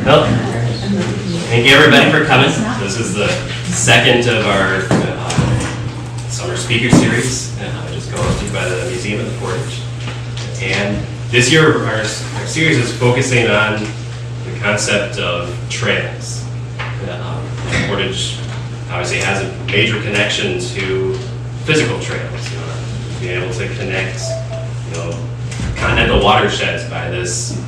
Well, thank you everybody for coming. This is the second of our summer speaker series, just hosted by the Museum of the Portage. And this year our series is focusing on the concept of trails. Portage obviously has a major connection to physical trails, being able to connect, continental watersheds by this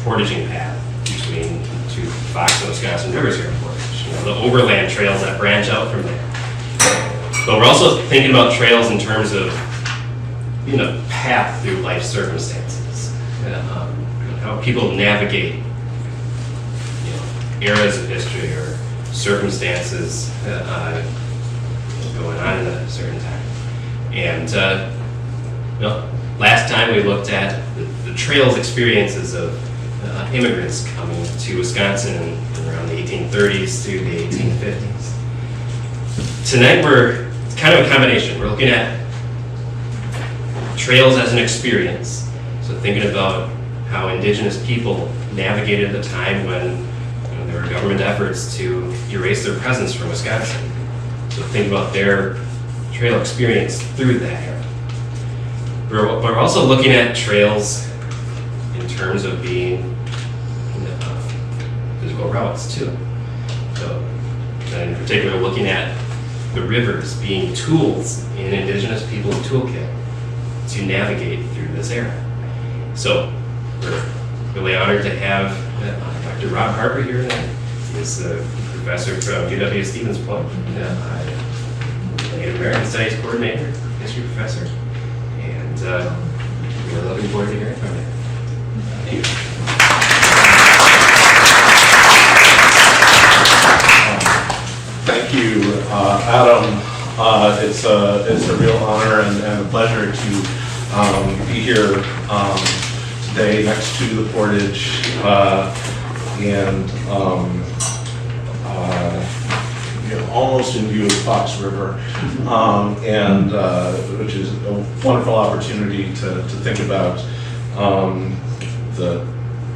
portaging path between two Fox and Wisconsin rivers here in Portage. The overland trails that branch out from there. But we're also thinking about trails in terms of being a path through life circumstances. How people navigate eras of history or circumstances going on in a certain time. And last time we looked at the trails experiences of immigrants coming to Wisconsin around the 1830s through the 1850s. Tonight it's kind of a combination. We're looking at trails as an experience. So thinking about how Indigenous people navigated the time when there were government efforts to erase their presence from Wisconsin. So think about their trail experience through that era. We're also looking at trails in terms of being physical routes too. So in particular, looking at the rivers being tools in Indigenous people's toolkit to navigate through this era. So we're really honored to have Dr. Rob Harper here tonight. He's a professor from UW-Stevens Point, Native American Studies Coordinator, history professor, and we're looking forward to hearing from you. Thank you. Thank you, Adam. It's a real honor and a pleasure to be here today next to the Portage and almost in view of the Fox River, and which is a wonderful opportunity to think about the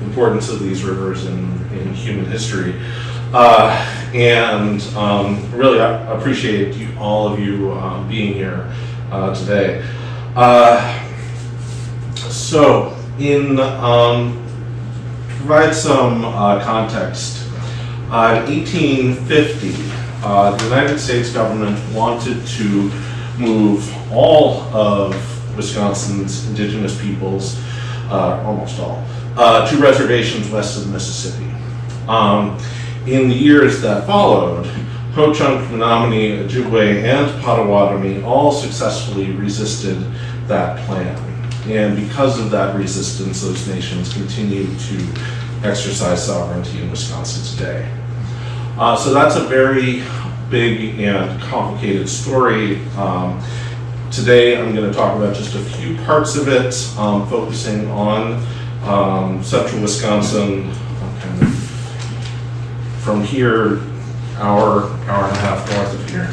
importance of these rivers in human history. And really I appreciate all of you being here today. So provide some context. In 1850, the United States government wanted to move all of Wisconsin's Indigenous peoples, almost all, to reservations west of the Mississippi. In the years that followed, Ho-Chunk, Menominee, Ojibwe, and Potawatomi all successfully resisted that plan. And because of that resistance, those nations continue to exercise sovereignty in Wisconsin today. So that's a very big and complicated story. Today I'm going to talk about just a few parts of it, focusing on central Wisconsin, kind of from here, hour and a half north of here.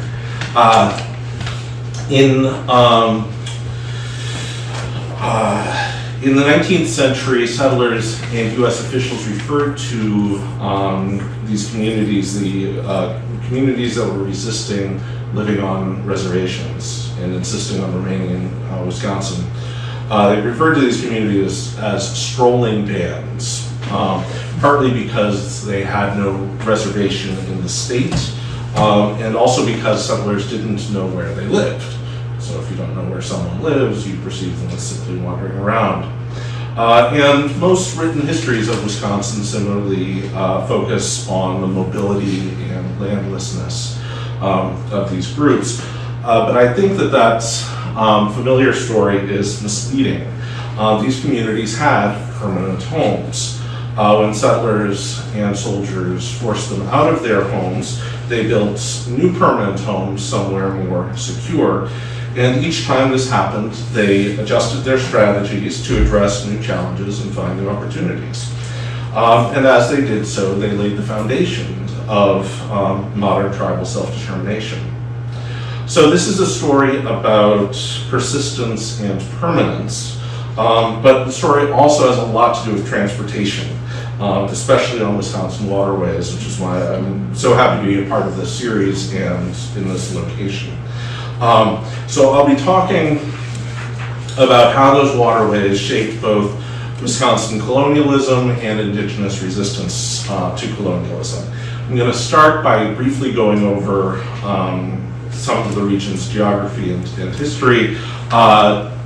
In the 19th century, settlers and U.S. officials referred to these communities, the communities that were resisting living on reservations and insisting on remaining in Wisconsin. They referred to these communities as strolling bands, partly because they had no reservation in the state, and also because settlers didn't know where they lived. So if you don't know where someone lives, you perceive them as simply wandering around. And most written histories of Wisconsin similarly focus on the mobility and landlessness of these groups. But I think that familiar story is misleading. These communities had permanent homes. When settlers and soldiers forced them out of their homes, they built new permanent homes somewhere more secure. And each time this happened, they adjusted their strategies to address new challenges and find new opportunities. And as they did so, they laid the foundation of modern tribal self-determination. So this is a story about persistence and permanence, but the story also has a lot to do with transportation. especially on Wisconsin waterways, which is why I'm so happy to be a part of this series and in this location. So I'll be talking about how those waterways shaped both Wisconsin colonialism and Indigenous resistance to colonialism. I'm going to start by briefly going over some of the region's geography and history,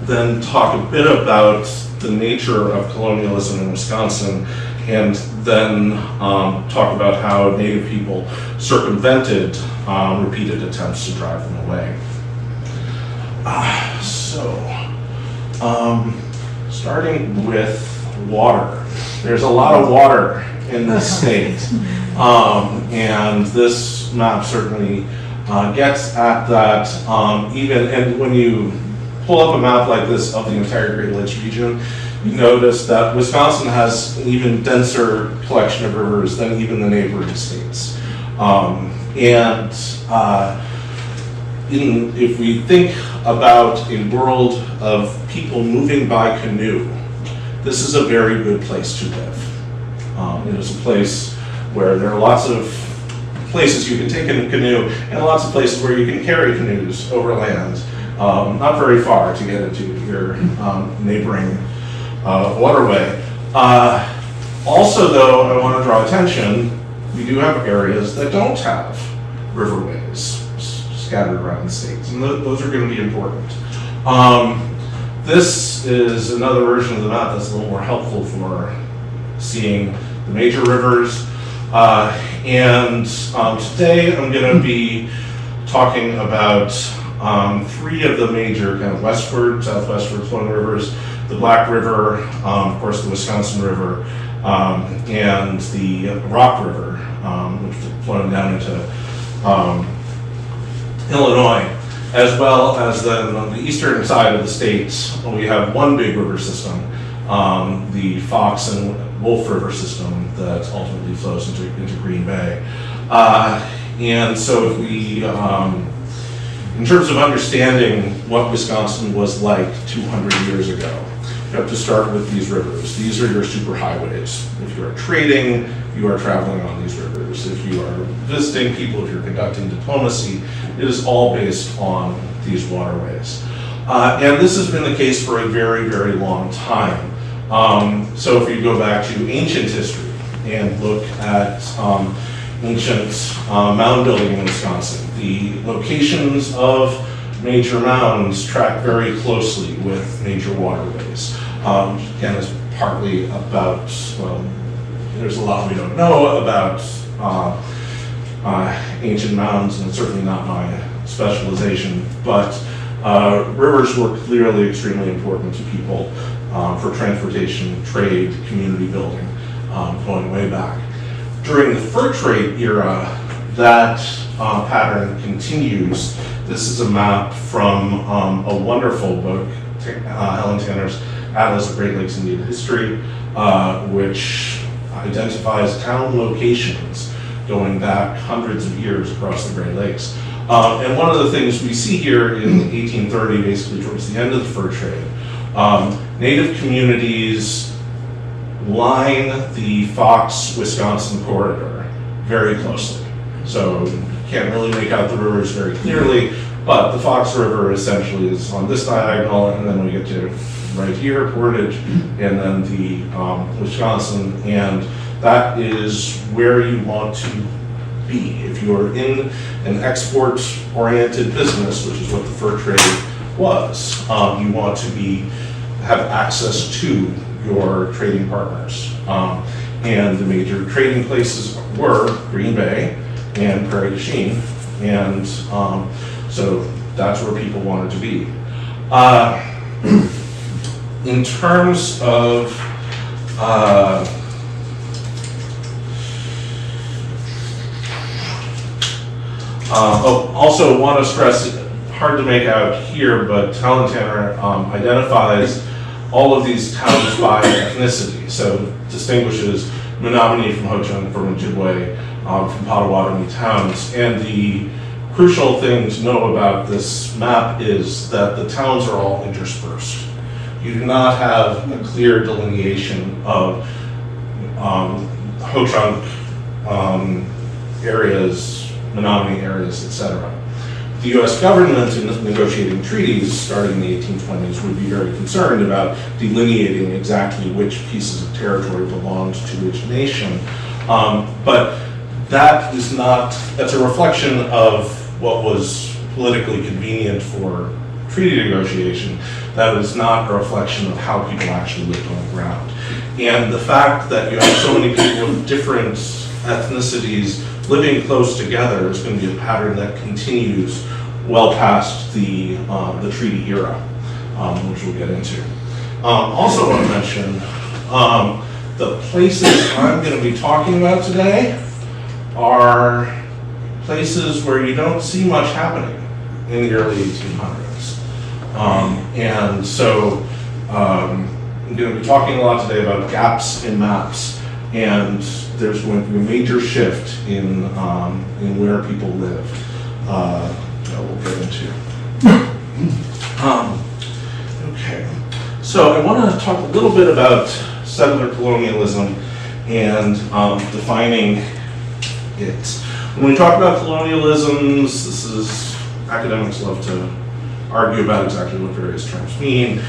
then talk a bit about the nature of colonialism in Wisconsin, and then talk about how Native people circumvented repeated attempts to drive them away. Starting with water. There's a lot of water in the state, and this map certainly gets at that. And when you pull up a map like this of the entire Great Lakes region, you notice that Wisconsin has an even denser collection of rivers than even the neighboring states. If we think about a world of people moving by canoe, this is a very good place to live. It is a place where there are lots of places you can take in a canoe and lots of places where you can carry canoes over land, not very far to get into your neighboring waterway. Also, though, I want to draw attention, we do have areas that don't have riverways scattered around the states, and those are going to be important. This is another version of the map that's a little more helpful for seeing the major rivers. Today I'm going to be talking about three of the major kind of westward, southwestward flowing rivers: the Black River, of course the Wisconsin River, and the Rock River, which is flowing down into Illinois, as well as then on the eastern side of the state, we have one big river system, the Fox and Wolf River system that ultimately flows into Green Bay. And so if we, in terms of understanding what Wisconsin was like 200 years ago, you have to start with these rivers. These are your superhighways. If you are trading, you are traveling on these rivers. If you are visiting people, if you're conducting diplomacy, it is all based on these waterways. And this has been the case for a very, very long time. So if you go back to ancient history and look at ancient mound building in Wisconsin, the locations of major mounds track very closely with major waterways. Again, it's partly about, well, there's a lot we don't know about ancient mounds, and it's certainly not my specialization, but rivers were clearly extremely important to people for transportation, trade, community building, going way back. During the fur trade era, that pattern continues. This is a map from a wonderful book, Helen Tanner's Atlas of Great Lakes Indian History, which identifies town locations going back hundreds of years across the Great Lakes. And one of the things we see here in 1830, basically towards the end of the fur trade, Native communities line the Fox, Wisconsin corridor very closely. So you can't really make out the rivers very clearly, but the Fox River essentially is on this diagonal, and then we get to right here, Portage, and then the Wisconsin, and that is where you want to be. If you are in an export-oriented business, which is what the fur trade was, you want to have access to your trading partners. And the major trading places were Green Bay and Prairie du Chien, and so that's where people wanted to be. In terms of also want to stress, hard to make out here, but Helen Tanner identifies all of these towns by ethnicity. So distinguishes Menominee from Ho-Chunk, from Ojibwe, from Potawatomi towns. And the crucial thing to know about this map is that the towns are all interspersed. You do not have a clear delineation of Ho-Chunk areas, Menominee areas, etc. The U.S. government in negotiating treaties starting in the 1820s would be very concerned about delineating exactly which pieces of territory belonged to which nation. But that's a reflection of what was politically convenient for treaty negotiation. That is not a reflection of how people actually lived on the ground. And the fact that you have so many people of different ethnicities living close together is going to be a pattern that continues well past the treaty era, which we'll get into. Also want to mention the places I'm going to be talking about today are places where you don't see much happening in the early 1800s. And so I'm going to be talking a lot today about gaps in maps, and there's going to be a major shift in where people live that we'll get into. Okay, so I want to talk a little bit about settler colonialism and defining it. When we talk about colonialisms, academics love to argue about exactly what various terms mean.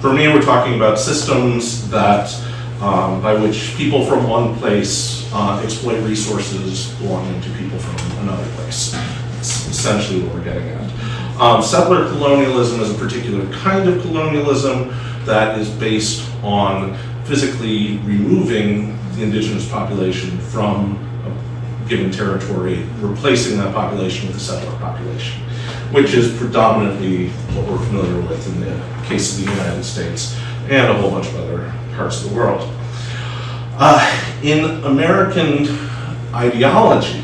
For me, we're talking about systems that by which people from one place exploit resources belonging to people from another place. That's essentially what we're getting at. Settler colonialism is a particular kind of colonialism that is based on physically removing the indigenous population from a given territory, replacing that population with a settler population, which is predominantly what we're familiar with in the case of the United States and a whole bunch of other parts of the world. In American ideology,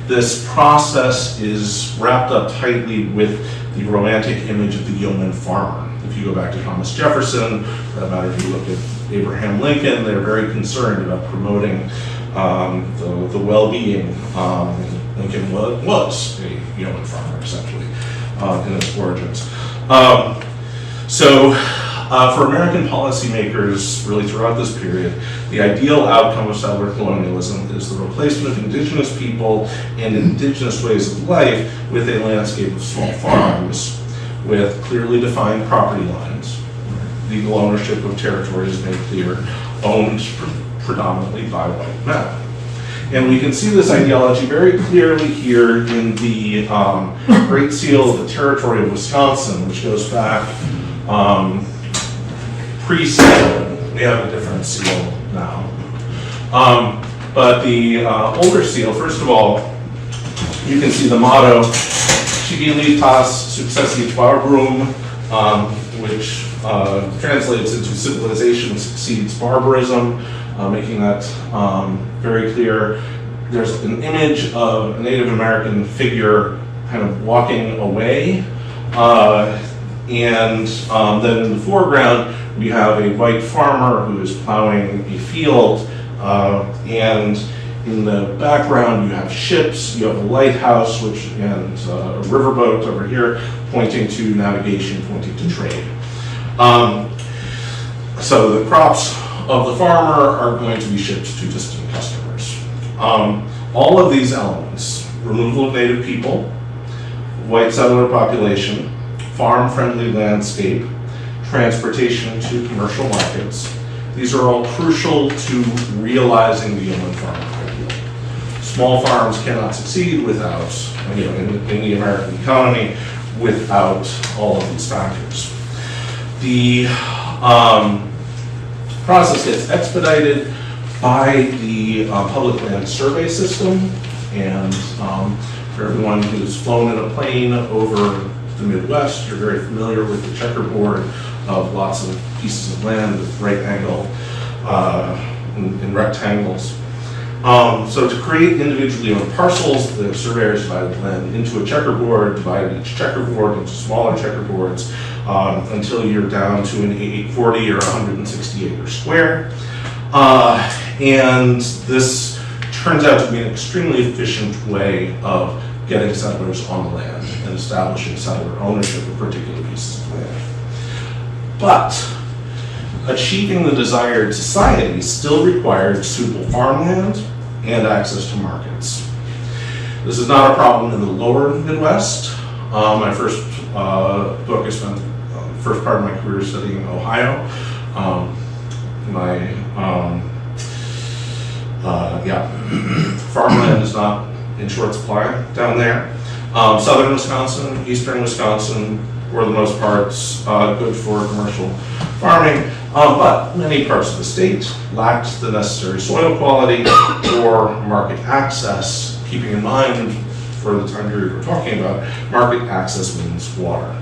this process is wrapped up tightly with the romantic image of the yeoman farmer. If you go back to Thomas Jefferson, for that matter, if you look at Abraham Lincoln, they're very concerned about promoting the well-being. Lincoln was a yeoman farmer, essentially, in his origins. For American policymakers, really throughout this period, the ideal outcome of settler colonialism is the replacement of indigenous people and indigenous ways of life with a landscape of small farms with clearly defined property lines. Legal ownership of territory is made clear, owned predominantly by white men. And we can see this ideology very clearly here in the Great Seal of the Territory of Wisconsin, which goes back pre-seal. We have a different seal now. But the older seal, first of all, you can see the motto, Civilitas Successit Barbarum, which translates into civilization succeeds barbarism, making that very clear. There's an image of a Native American figure kind of walking away, and then in the foreground we have a white farmer who is plowing a field, and in the background you have ships, you have a lighthouse, and a riverboat over here pointing to navigation, pointing to trade. So the crops of the farmer are going to be shipped to distant customers. All of these elements, removal of native people, white settler population, farm-friendly landscape, transportation to commercial markets, these are all crucial to realizing the yeoman farmer ideal. Small farms cannot succeed without, in the American economy, without all of these factors. The process gets expedited by the public land survey system, and for everyone who's flown in a plane over the Midwest, you're very familiar with the checkerboard of lots of pieces of land with right angle in rectangles. So to create individually owned parcels, the surveyors divided land into a checkerboard, divided each checkerboard into smaller checkerboards until you're down to an 840 or 160 acre square. And this turns out to be an extremely efficient way of getting settlers on the land and establishing settler ownership of particular pieces of land. But achieving the desired society still required suitable farmland and access to markets. This is not a problem in the lower Midwest. My first book, I spent the first part of my career studying in Ohio. Farmland is not in short supply down there. Southern Wisconsin, eastern Wisconsin were the most parts good for commercial farming, but many parts of the state lacked the necessary soil quality or market access. Keeping in mind, for the time period we're talking about, market access means water,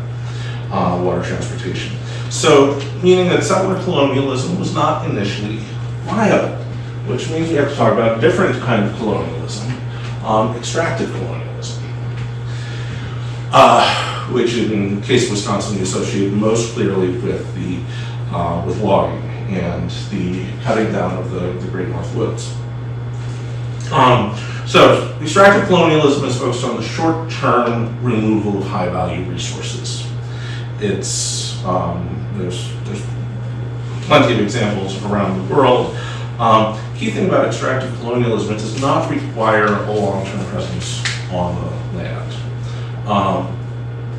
water transportation. So, meaning that settler colonialism was not initially viable, which means we have to talk about a different kind of colonialism, extractive colonialism, which in the case of Wisconsin we associate most clearly with with logging and the cutting down of the Great North Woods. So, extractive colonialism is focused on the short-term removal of high-value resources. It's there's plenty of examples around the world. Key thing about extractive colonialism, it does not require a long-term presence on the land.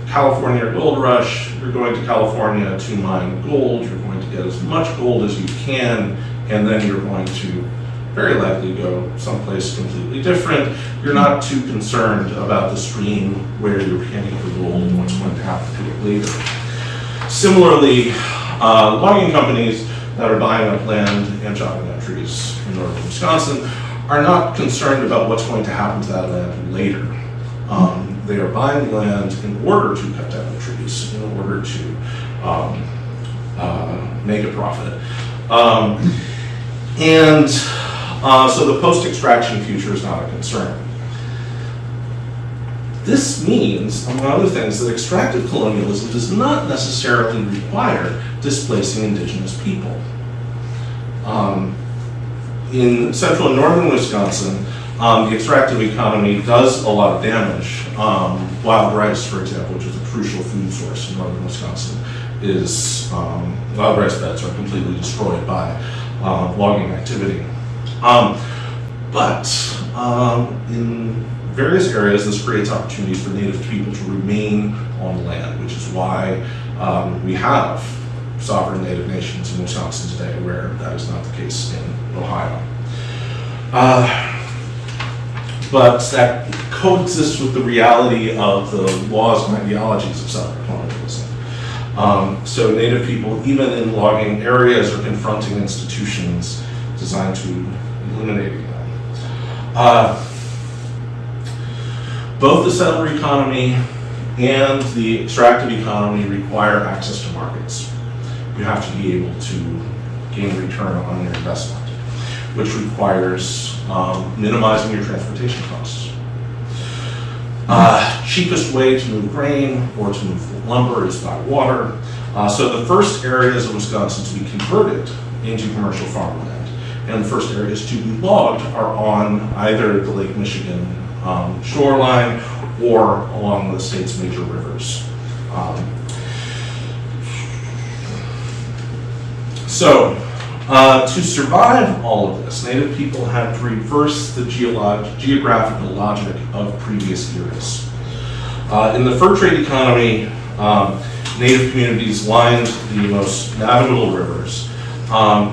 California gold rush, you're going to California to mine gold, you're going to get as much gold as you can, and then you're going to very likely go someplace completely different. You're not too concerned about the stream where you're getting the gold and what's going to happen to it later. Similarly, logging companies that are buying up land and chopping down trees in northern Wisconsin are not concerned about what's going to happen to that land later. They are buying land in order to cut down the trees, in order to make a profit. So the post-extraction future is not a concern. This means, among other things, that extractive colonialism does not necessarily require displacing indigenous people. In central and northern Wisconsin, the extractive economy does a lot of damage. Wild rice, for example, which is a crucial food source in northern Wisconsin, wild rice beds are completely destroyed by logging activity. But in various areas, this creates opportunities for Native people to remain on the land, which is why we have sovereign Native nations in Wisconsin today, where that is not the case in Ohio. But that coexists with the reality of the laws and ideologies of settler colonialism. So Native people, even in logging areas, are confronting institutions designed to eliminate them. Both the settler economy and the extractive economy require access to markets. You have to be able to gain return on your investment, which requires minimizing your transportation costs. Cheapest way to move grain or to move lumber is by water. So the first areas of Wisconsin to be converted into commercial farmland and the first areas to be logged are on either the Lake Michigan shoreline or along the state's major rivers. To survive all of this, Native people had to reverse the geographical logic of previous eras. In the fur trade economy, Native communities lined the most navigable rivers.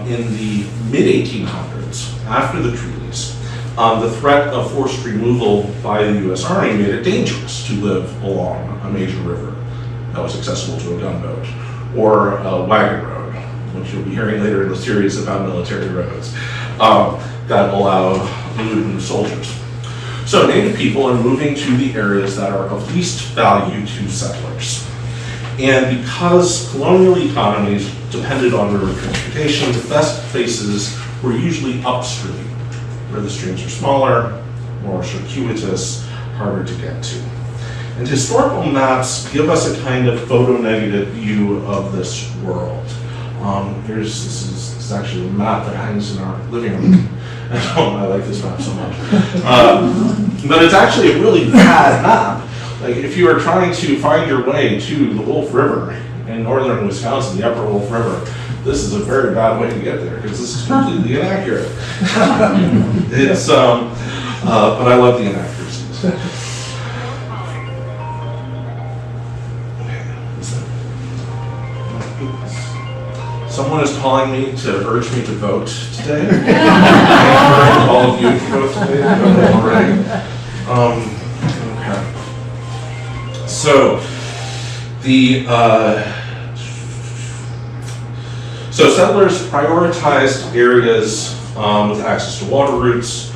In the mid-1800s, after the treaties, the threat of forced removal by the U.S. Army made it dangerous to live along a major river that was accessible to a gunboat or a wagon road, which you'll be hearing later in the series about military roads that allow the movement of soldiers. So Native people are moving to the areas that are of least value to settlers. And because colonial economies depended on river transportation, the best places were usually upstream, where the streams are smaller, more circuitous, harder to get to. And historical maps give us a kind of photonegative view of this world. This is actually a map that hangs in our living room. I like this map so much. But it's actually a really bad map. Like if you are trying to find your way to the Wolf River in northern Wisconsin, the upper Wolf River, this is a very bad way to get there because this is completely inaccurate. It's, but I love the inaccuracies. Someone is calling me to urge me to vote today. All of you to vote today. Already. Okay. So so settlers prioritized areas with access to water routes,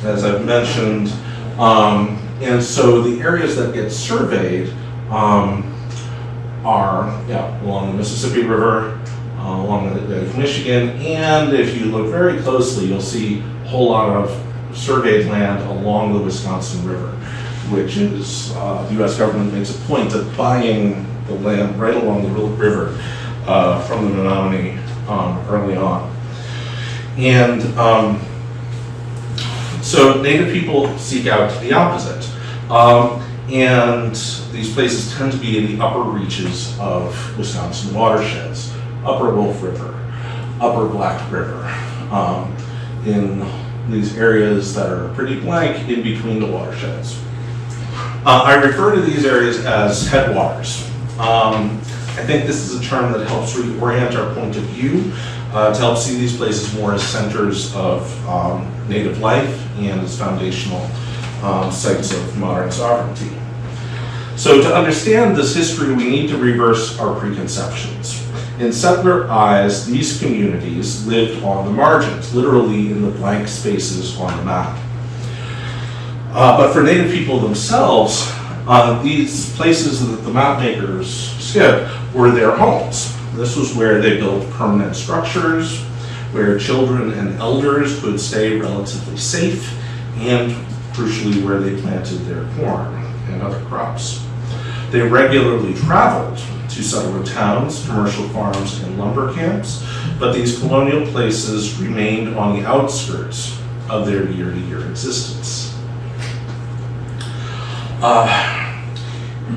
as I've mentioned, and so the areas that get surveyed are along the Mississippi River, along the Lake of Michigan, and if you look very closely, you'll see a whole lot of surveyed land along the Wisconsin River, which is, the U.S. government makes a point of buying the land right along the river from the Menominee early on. And so Native people seek out the opposite. And these places tend to be in the upper reaches of Wisconsin watersheds. Upper Wolf River, Upper Black River, in these areas that are pretty blank in between the watersheds. I refer to these areas as headwaters. I think this is a term that helps reorient our point of view to help see these places more as centers of native life and as foundational sites of modern sovereignty. So to understand this history, we need to reverse our preconceptions. In settler eyes, these communities lived on the margins, literally in the blank spaces on the map. But for Native people themselves, these places that the map makers skipped were their homes. This was where they built permanent structures, where children and elders could stay relatively safe, and crucially where they planted their corn and other crops. They regularly traveled to settler towns, commercial farms, and lumber camps, but these colonial places remained on the outskirts of their year-to-year existence.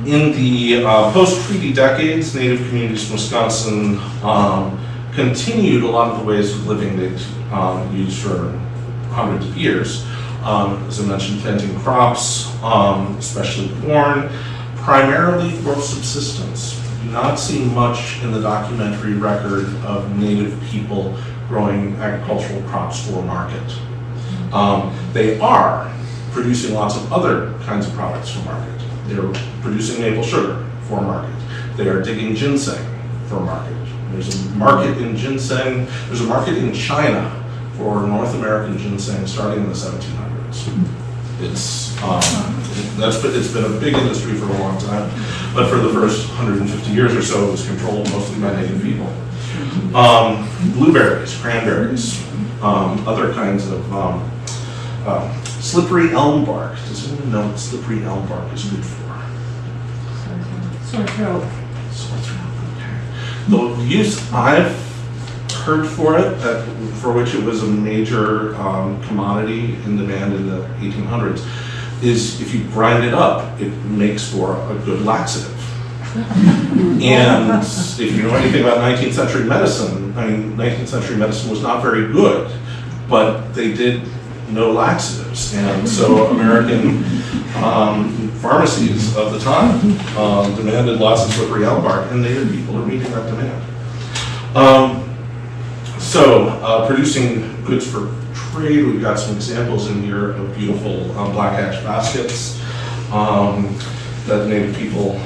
In the post-treaty decades, Native communities in Wisconsin continued a lot of the ways of living they'd used for hundreds of years. As I mentioned, planting crops, especially corn, primarily for subsistence. Do not see much in the documentary record of Native people growing agricultural crops for market. They are producing lots of other kinds of products for market. They're producing maple sugar for market. They are digging ginseng for market. There's a market in ginseng. There's a market in China for North American ginseng starting in the 1700s. It's been a big industry for a long time, but for the first 150 years or so, it was controlled mostly by Native people. Blueberries, cranberries, other kinds of slippery elm bark. Does anyone know what slippery elm bark is good for? Sore throat. Sore throat, okay. The use I've heard for it, for which it was a major commodity in demand in the 1800s, is if you grind it up, it makes for a good laxative. And if you know anything about 19th century medicine, 19th century medicine was not very good, but they did no laxatives. And so American pharmacies of the time demanded lots of slippery elm bark, and Native people are meeting that demand. Producing goods for trade, we've got some examples in here of beautiful black ash baskets that Native people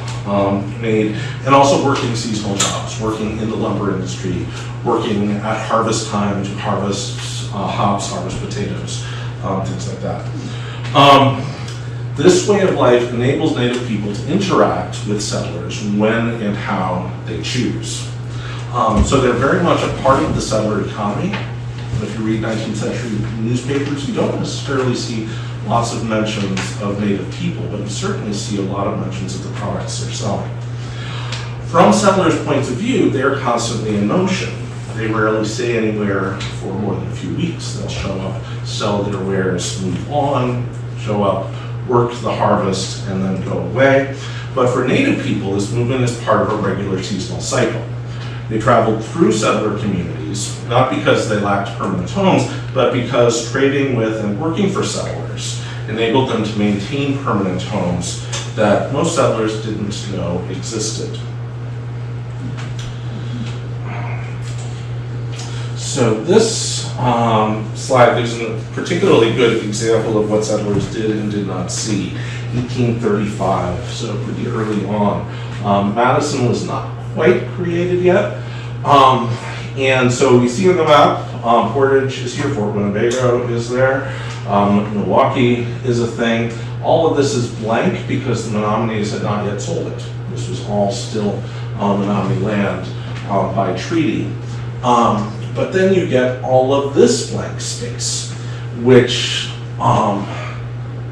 made, and also working seasonal jobs, working in the lumber industry, working at harvest time to harvest hops, harvest potatoes, things like that. This way of life enables Native people to interact with settlers when and how they choose. So they're very much a part of the settler economy. If you read 19th century newspapers, you don't necessarily see lots of mentions of Native people, but you certainly see a lot of mentions of the products they're selling. From settlers' points of view, they're constantly in motion. They rarely stay anywhere for more than a few weeks. They'll show up, sell their wares, move on, show up, work the harvest, and then go away. But for Native people, this movement is part of a regular seasonal cycle. They traveled through settler communities, not because they lacked permanent homes, but because trading with and working for settlers enabled them to maintain permanent homes that most settlers didn't know existed. So this slide gives a particularly good example of what settlers did and did not see. 1835, so pretty early on. Madison was not quite created yet. And so we see on the map, Portage is here, Fort Winnebago is there, Milwaukee is a thing. All of this is blank because the Menominees had not yet sold it. This was all still Menominee land by treaty. But then you get all of this blank space, which I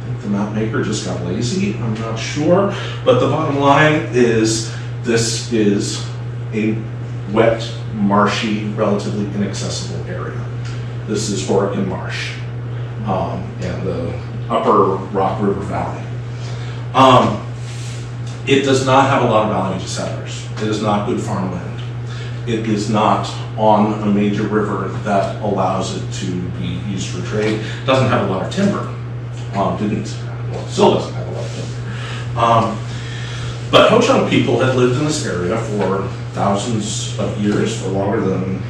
think the map maker just got lazy, I'm not sure. But the bottom line is this is a wet, marshy, relatively inaccessible area. This is Horicon Marsh and the upper Rock River Valley. It does not have a lot of value to settlers. It is not good farmland. It is not on a major river that allows it to be used for trade. It doesn't have a lot of timber. Still doesn't have a lot of timber. But Ho-Chunk people had lived in this area for thousands of years, for longer than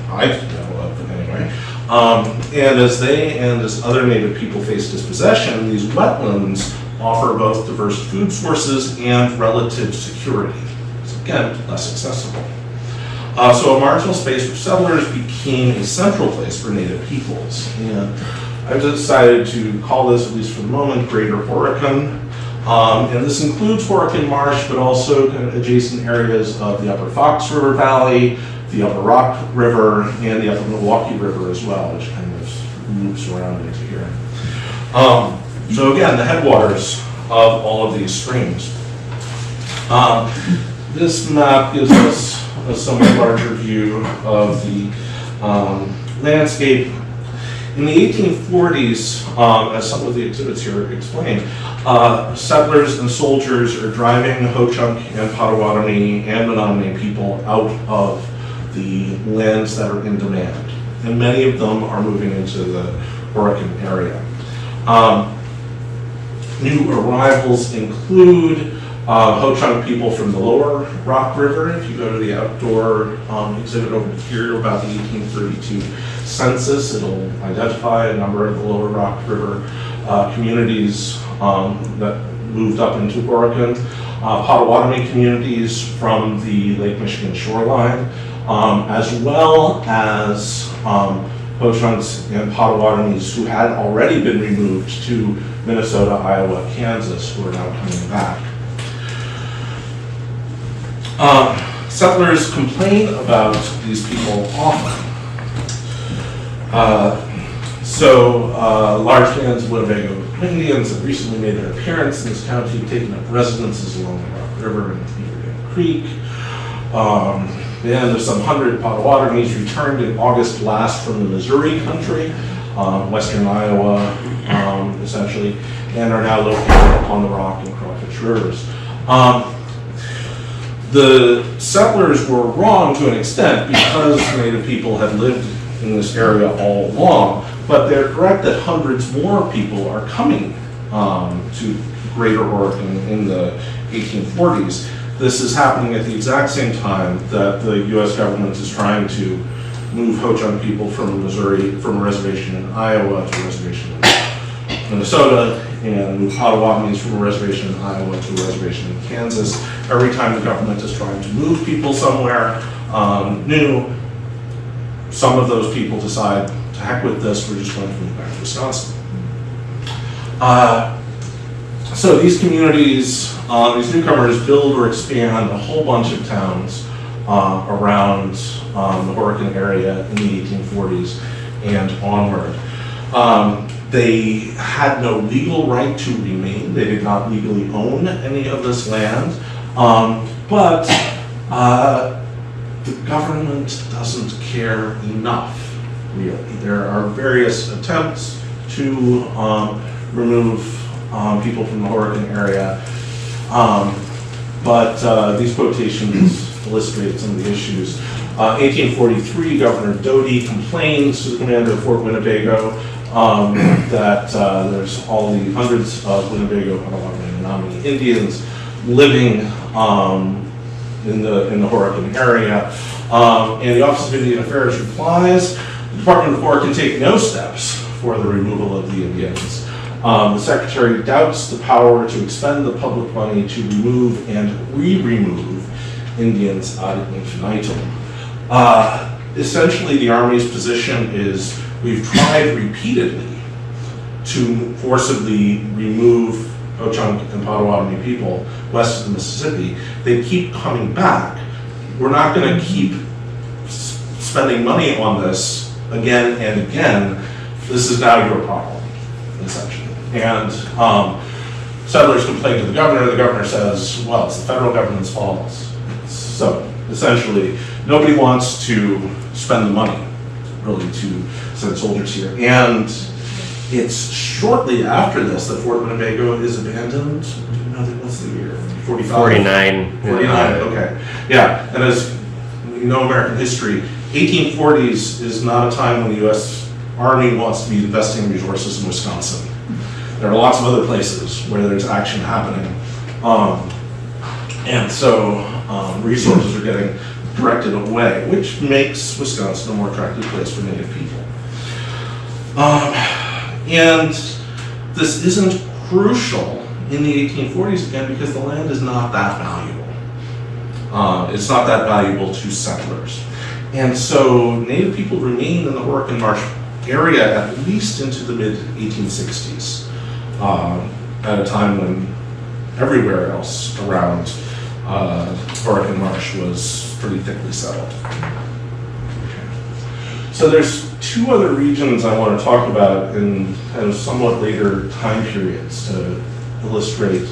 I know of anyway. And as they and as other native people face dispossession, these wetlands offer both diverse food sources and relative security. It's again, less accessible. So a marginal space for settlers became a central place for native peoples. And I've decided to call this, at least for the moment, Greater Horicon. And this includes Horicon Marsh, but also kind of adjacent areas of the Upper Fox River Valley, the Upper Rock River, and the Upper Milwaukee River as well, which kind of loops around into here. So again, the headwaters of all of these streams. This map gives us a somewhat larger view of the landscape. In the 1840s, as some of the exhibits here explain, settlers and soldiers are driving Ho-Chunk and Potawatomi and Menominee people out of the lands that are in demand. And many of them are moving into the Horicon area. New arrivals include Ho-Chunk people from the lower Rock River. If you go to the outdoor exhibit over here about the 1832 census, it'll identify a number of the lower Rock River communities that moved up into Horicon. Potawatomi communities from the Lake Michigan shoreline, as well as Ho-Chunks and Potawatomis who had already been removed to Minnesota, Iowa, Kansas, who are now coming back. Settlers complain about these people often. Large bands of Winnebago Indians have recently made an appearance in this county, taking up residences along the Rock River and Beaver Dam Creek. There's some 100 Potawatomis returned in August last from the Missouri country, western Iowa, essentially, and are now located on the Rock and Crawfish Rivers. The settlers were wrong to an extent because Native people had lived in this area all along, but they're correct that hundreds more people are coming to Greater Horicon in the 1840s. This is happening at the exact same time that the U.S. government is trying to move Ho-Chunk people from Missouri, from a reservation in Iowa to a reservation in Minnesota, and move Potawatomis from a reservation in Iowa to a reservation in Kansas. Every time the government is trying to move people somewhere new, some of those people decide, to heck with this, we're just going to move back to Wisconsin. So these communities, these newcomers build or expand a whole bunch of towns around the Horicon area in the 1840s and onward. They had no legal right to remain. They did not legally own any of this land, but the government doesn't care enough, really. There are various attempts to remove people from the Horicon area, but these quotations illustrate some of the issues. 1843, Governor Doty complains to the commander of Fort Winnebago that there's all the hundreds of Winnebago, Potawatomi, and Menominee Indians living in the Horicon area. And the Office of Indian Affairs replies, the Department of War can take no steps for the removal of the Indians. The Secretary doubts the power to expend the public money to remove and re-remove Indians ad infinitum. Essentially, the Army's position is we've tried repeatedly to forcibly remove Ho-Chunk and Potawatomi people west of the Mississippi. They keep coming back. We're not going to keep spending money on this again and again. This is now your problem, essentially. And settlers complain to the governor says, well, it's the federal government's fault. So essentially, nobody wants to spend the money, really, to send soldiers here. And it's shortly after this that Fort Winnebago is abandoned. Do you know what's the year? 45? 49. 49, okay. Yeah, and as you know American history, 1840s is not a time when the U.S. Army wants to be investing resources in Wisconsin. There are lots of other places where there's action happening. And so resources are getting directed away, which makes Wisconsin a more attractive place for Native people. And this isn't crucial in the 1840s again because the land is not that valuable. It's not that valuable to settlers. And so Native people remain in the Horicon Marsh area at least into the mid-1860s, at a time when everywhere else around Horicon Marsh was pretty thickly settled. So there's two other regions I want to talk about in kind of somewhat later time periods to illustrate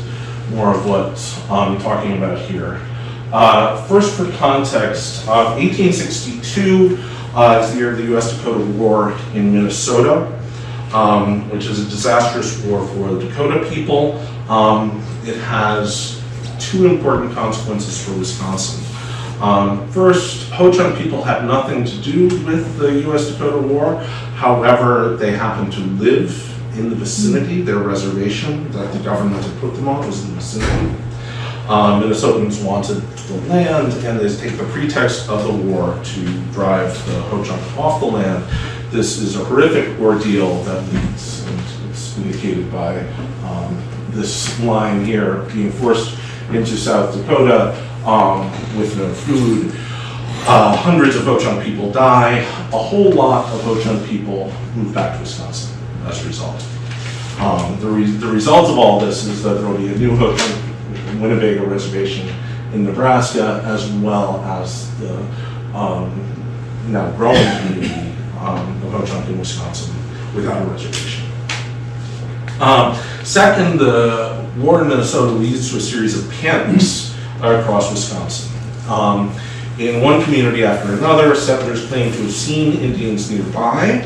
more of what I'm talking about here. First, for context, 1862 is the year of the U.S.-Dakota War in Minnesota, which is a disastrous war for the Dakota people. It has two important consequences for Wisconsin. First, Ho-Chunk people had nothing to do with the U.S.-Dakota War. However, they happened to live in the vicinity. Their reservation that the government had put them on was in the vicinity. Minnesotans wanted the land, and they take the pretext of the war to drive the Ho-Chunk off the land. This is a horrific ordeal that leads, and it's indicated by this line here, being forced into South Dakota with no food. Hundreds of Ho-Chunk people die. A whole lot of Ho-Chunk people move back to Wisconsin as a result. The result of all this is that there will be a new Ho-Chunk Winnebago reservation in Nebraska, as well as the now growing community of Ho-Chunk in Wisconsin without a reservation. Second, the war in Minnesota leads to a series of panics across Wisconsin. In one community after another, settlers claim to have seen Indians nearby.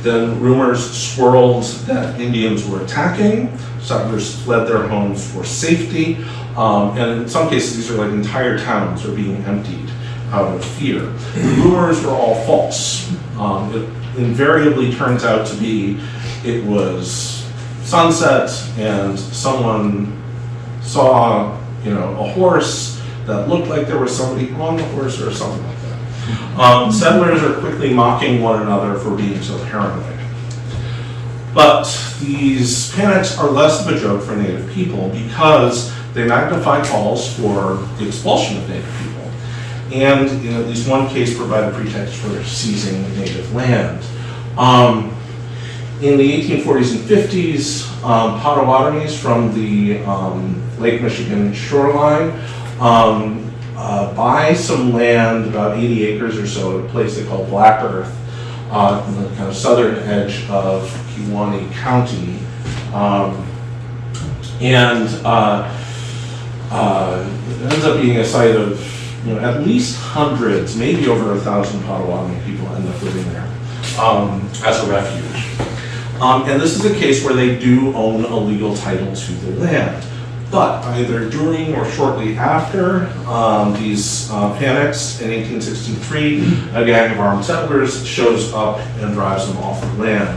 Then rumors swirled that Indians were attacking. Settlers fled their homes for safety. And in some cases, these are like entire towns are being emptied out of fear. The rumors were all false. It invariably turns out to be it was sunset and someone saw, a horse that looked like there was somebody on the horse or something like that. Settlers are quickly mocking one another for being so paranoid. But these panics are less of a joke for Native people because they magnify calls for the expulsion of Native people, and in at least one case provide a pretext for seizing Native land. In the 1840s and 50s, Potawatomis from the Lake Michigan shoreline buy some land, about 80 acres or so, at a place they call Black Earth, on the kind of southern edge of Kewaunee County. It ends up being a site of at least hundreds, maybe over 1,000 Potawatomi people end up living there as a refuge. And this is a case where they do own a legal title to the land. But either during or shortly after these panics in 1863, a gang of armed settlers shows up and drives them off the land.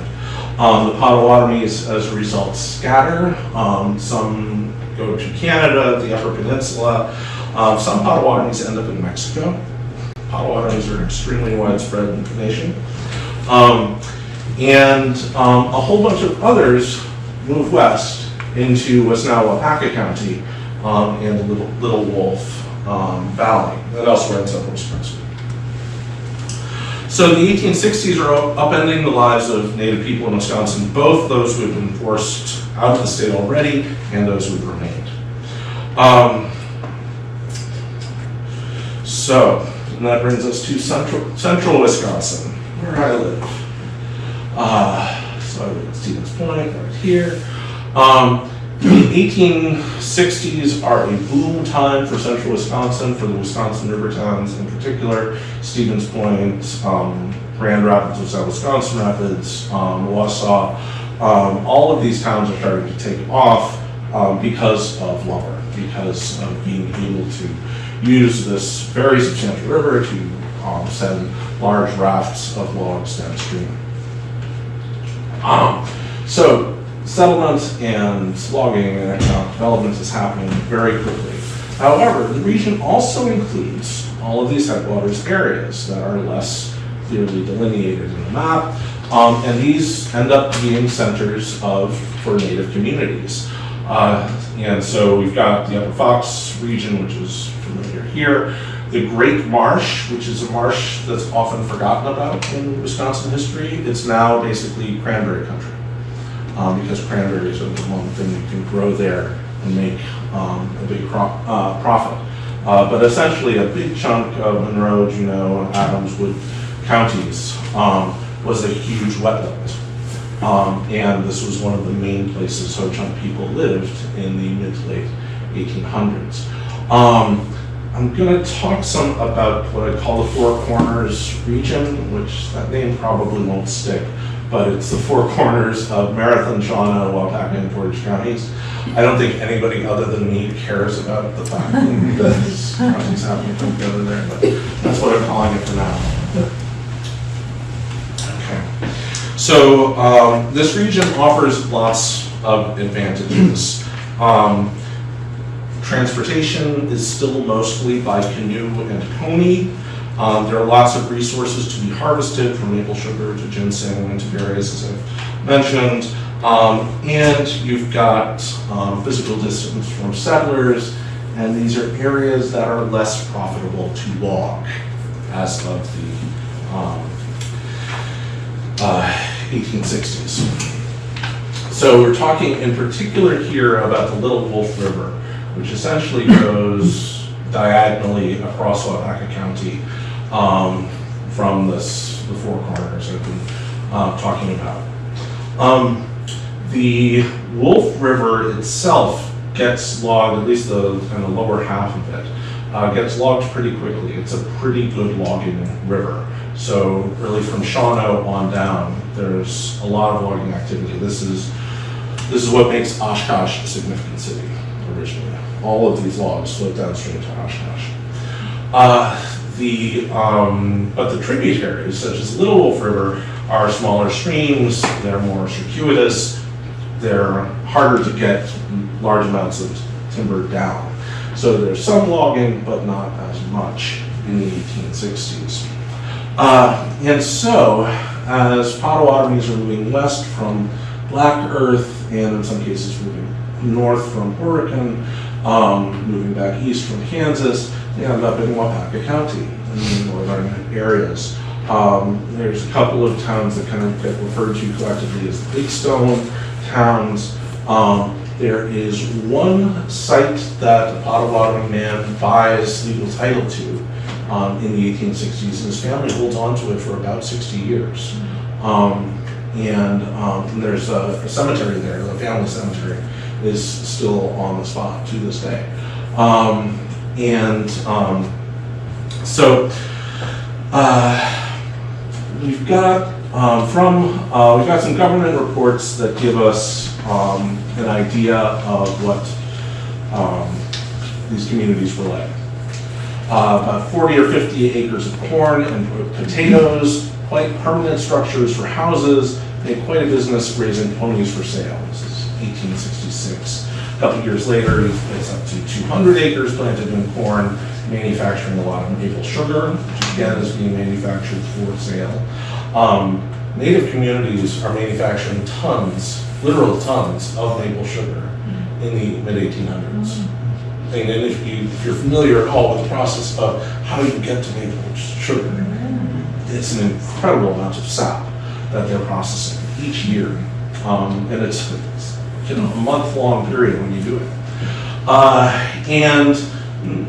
The Potawatomis, as a result, scatter. Some go to Canada, the Upper Peninsula. Some Potawatomis end up in Mexico. Potawatomis are an extremely widespread nation. And a whole bunch of others move west into what's now Wapaka County and the Little Wolf Valley, and elsewhere in Central Wisconsin. So the 1860s are upending the lives of Native people in Wisconsin, both those who had been forced out of the state already and those who had remained. And that brings us to central Wisconsin, where I live. So I live at Stevens Point, right here. The 1860s are a boom time for central Wisconsin, for the Wisconsin river towns in particular. Stevens Point, Grand Rapids of South Wisconsin Rapids, Wausau. All of these towns are starting to take off because of lumber, because of being able to use this very substantial river to send large rafts of logs downstream. So settlement and logging and economic development is happening very quickly. However, the region also includes all of these headwaters areas that are less clearly delineated in the map, and these end up being centers for Native communities. And so we've got the Upper Fox region, which is familiar here, the Great Marsh, which is a marsh that's often forgotten about in Wisconsin history. It's now basically cranberry country. Because cranberries are the one thing you can grow there and make a big profit. But essentially a big chunk of Monroe, Juneau, and Adams Wood counties was a huge wetland. And this was one of the main places Ho-Chunk people lived in the mid to late 1800s. I'm going to talk some about what I call the Four Corners region, which that name probably won't stick, but it's the Four Corners of Marathon, Shawano, Wapaka, and Portage counties. I don't think anybody other than me cares about the fact that these counties happen to come together there, but that's what I'm calling it for now. Okay. So this region offers lots of advantages. Transportation is still mostly by canoe and pony. There are lots of resources to be harvested, from maple sugar to ginseng and to berries, as I've mentioned. And you've got physical distance from settlers, and these are areas that are less profitable to log as of the 1860s. So we're talking in particular here about the Little Wolf River, which essentially goes diagonally across Wapaka County from the Four Corners I've been talking about. The Wolf River itself gets logged, at least the kind of lower half of it, gets logged pretty quickly. It's a pretty good logging river. So really from Shawano on down, there's a lot of logging activity. This is what makes Oshkosh a significant city originally. All of these logs float downstream to Oshkosh. But the tributaries, such as Little Wolf River, are smaller streams. They're more circuitous. They're harder to get large amounts of timber down. So there's some logging, but not as much in the 1860s. And so, as Potawatomis are moving west from Black Earth, and in some cases moving north from Oregon, moving back east from Kansas, they end up in Wapaka County in the northern areas. There's a couple of towns that kind of get referred to collectively as the Big Stone towns. There is one site that a Potawatomi man buys legal title to in the 1860s, and his family holds on to it for about 60 years. And there's a cemetery there, the family cemetery is still on the spot to this day. So we've got some government reports that give us an idea of what these communities were led. About 40 or 50 acres of corn and potatoes, quite permanent structures for houses, made quite a business raising ponies for sale. This is 1866. A couple years later, it's up to 200 acres planted in corn, manufacturing a lot of maple sugar, which again is being manufactured for sale. Native communities are manufacturing tons, literal tons of maple sugar in the mid-1800s. And if you're familiar at all with the process of how you get to maple sugar, it's an incredible amount of sap that they're processing each year. And it's a month-long period when you do it. And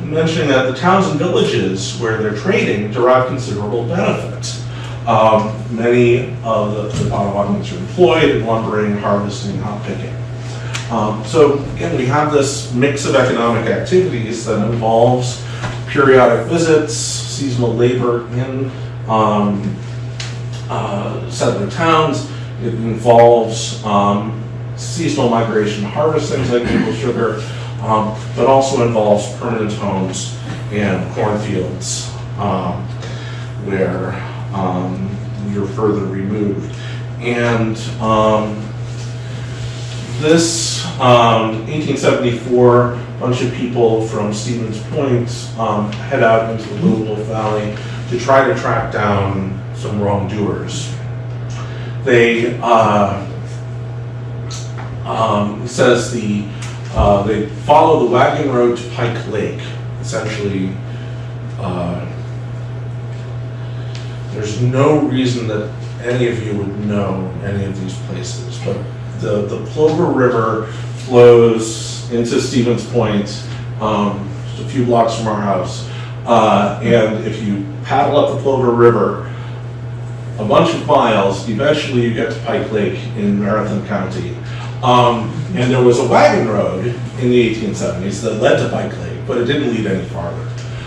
mentioning that the towns and villages where they're trading derive considerable benefit. Many of the Potawatomis are employed in lumbering, harvesting, hop picking. So again, we have this mix of economic activities that involves periodic visits, seasonal labor in settler towns. It involves seasonal migration to harvest things like maple sugar, but also involves permanent homes and cornfields where you're further removed. And this 1874, a bunch of people from Stevens Point head out into the Little Wolf Valley to try to track down some wrongdoers. They says they follow the wagon road to Pike Lake. Essentially, there's no reason that any of you would know any of these places, but the Plover River flows into Stevens Point, just a few blocks from our house. And if you paddle up the Plover River a bunch of miles, eventually you get to Pike Lake in Marathon County. And there was a wagon road in the 1870s that led to Pike Lake, but it didn't lead any farther.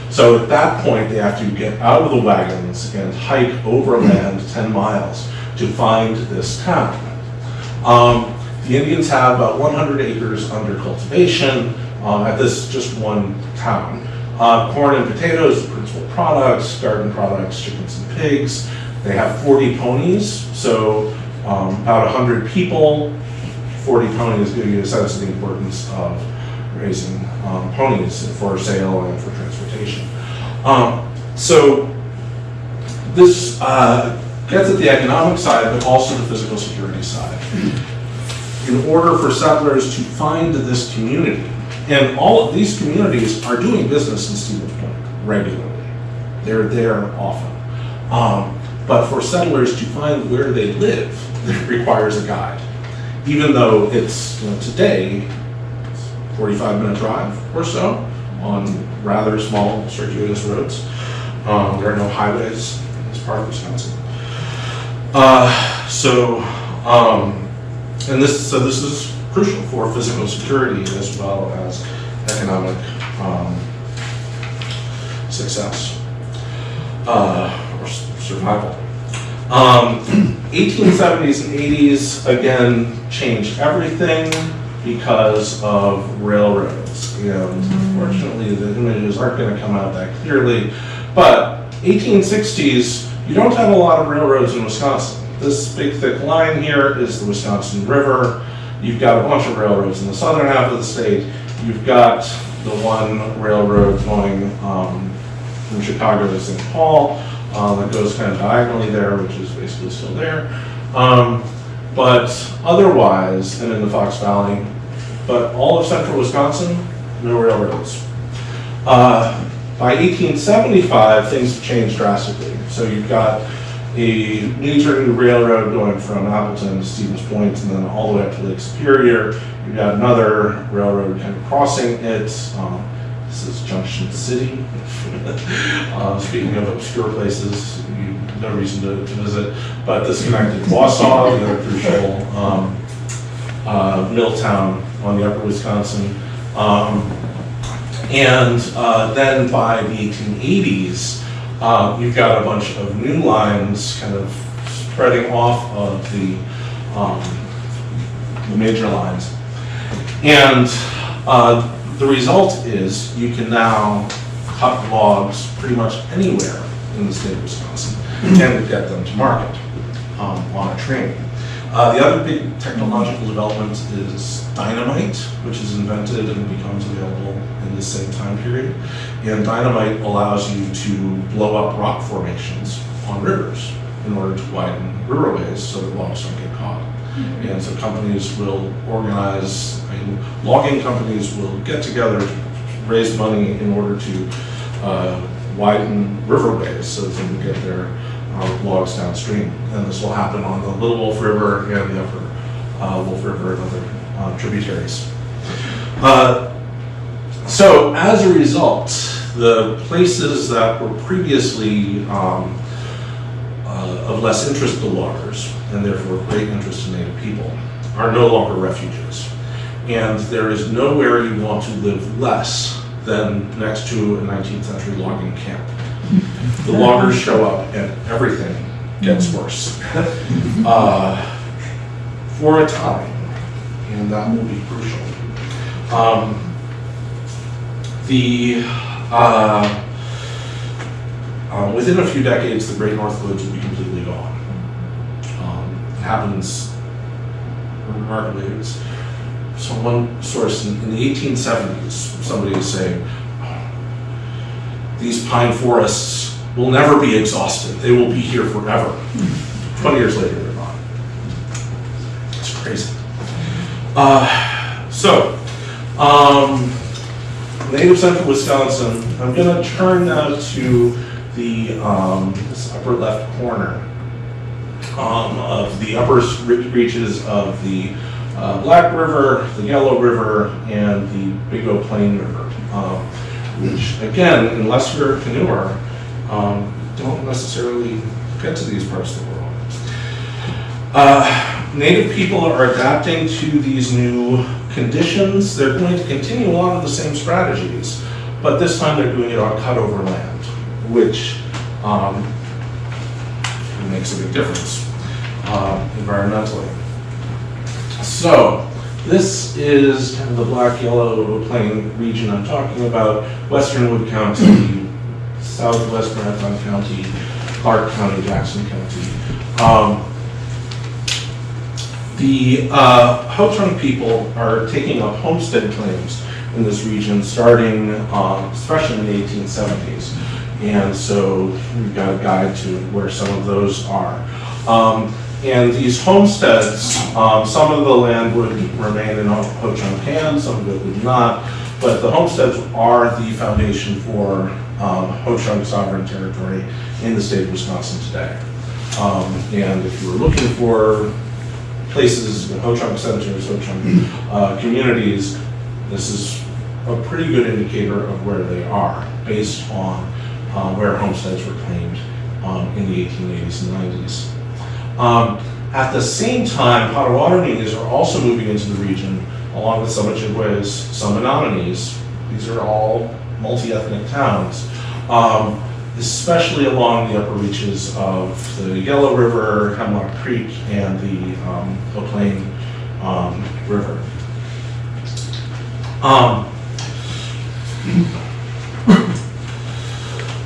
So at that point, they have to get out of the wagons and hike overland 10 miles to find this town. The Indians have about 100 acres under cultivation at this just one town. Corn and potatoes, the principal products, garden products, chickens and pigs. They have 40 ponies, so about 100 people, 40 ponies give you a sense of the importance of raising ponies for sale and for transportation. So this gets at the economic side, but also the physical security side. In order for settlers to find this community, and all of these communities are doing business in Stevens Point regularly. They're there often. But for settlers to find where they live, it requires a guide. Even though it's, today, 45-minute drive or so on rather small circuitous roads. There are no highways in this part of Wisconsin. This is crucial for physical security as well as economic success or survival. 1870s and 80s again changed everything because of railroads. And unfortunately, the images aren't going to come out that clearly. But 1860s, you don't have a lot of railroads in Wisconsin. This big thick line here is the Wisconsin River. You've got a bunch of railroads in the southern half of the state. You've got the one railroad going from Chicago to St. Paul that goes kind of diagonally there, which is basically still there. But otherwise, and in the Fox Valley, but all of central Wisconsin, no railroads. By 1875, things have changed drastically. So you've got a new railroad going from Appleton to Stevens Point and then all the way up to Lake Superior. You've got another railroad kind of crossing it. This is Junction City. Speaking of obscure places, no reason to visit, but this connected Wausau, the other crucial mill town on the upper Wisconsin. Then by the 1880s, you've got a bunch of new lines kind of spreading off of the major lines. And The result is you can now cut logs pretty much anywhere in the state of Wisconsin and get them to market on a train. The other big technological development is dynamite, which is invented and becomes available in the same time period. And dynamite allows you to blow up rock formations on rivers in order to widen riverways so that logs don't get caught. And so companies will organize, logging companies will get together to raise money in order to widen riverways so that they can get their logs downstream. And this will happen on the Little Wolf River and the Upper Wolf River and other tributaries. So as a result, the places that were previously of less interest to loggers, and therefore of great interest to Native people, are no longer refuges. And there is nowhere you want to live less than next to a 19th century logging camp. The loggers show up and everything gets worse for a time, and that will be crucial. Within a few decades, the Great North Woods will be completely gone. It happens remarkably. It's so one source in the 1870s, somebody is saying, these pine forests will never be exhausted. They will be here forever. 20 years later, they're gone. It's crazy. Native central Wisconsin. I'm going to turn now to the this upper left corner of the upper reaches of the Black River, the Yellow River, and the Big O Plain River, which again, unless you're a canoeer, don't necessarily get to these parts of the world. Native people are adapting to these new conditions. They're going to continue a lot of the same strategies, but this time they're doing it on cut-over land, which makes a big difference environmentally. So this is kind of the Black-Yellow Plain region I'm talking about: Western Wood County, Southwest Marathon County, Clark County, Jackson County. The Ho-Chunk people are taking up homestead claims in this region starting, especially in the 1870s. And so we've got a guide to where some of those are. And these homesteads, some of the land would remain in Ho-Chunk hands, some of it would not, but the homesteads are the foundation for Ho-Chunk sovereign territory in the state of Wisconsin today. And if you were looking for places, Ho-Chunk centers, Ho-Chunk communities, this is a pretty good indicator of where they are based on where homesteads were claimed in the 1880s and 90s. At the same time, Potawatomis are also moving into the region along with some Ojibways, some Anonymous. These are all multi-ethnic towns, especially along the upper reaches of the Yellow River, Hemlock Creek, and the Eau Plaine River.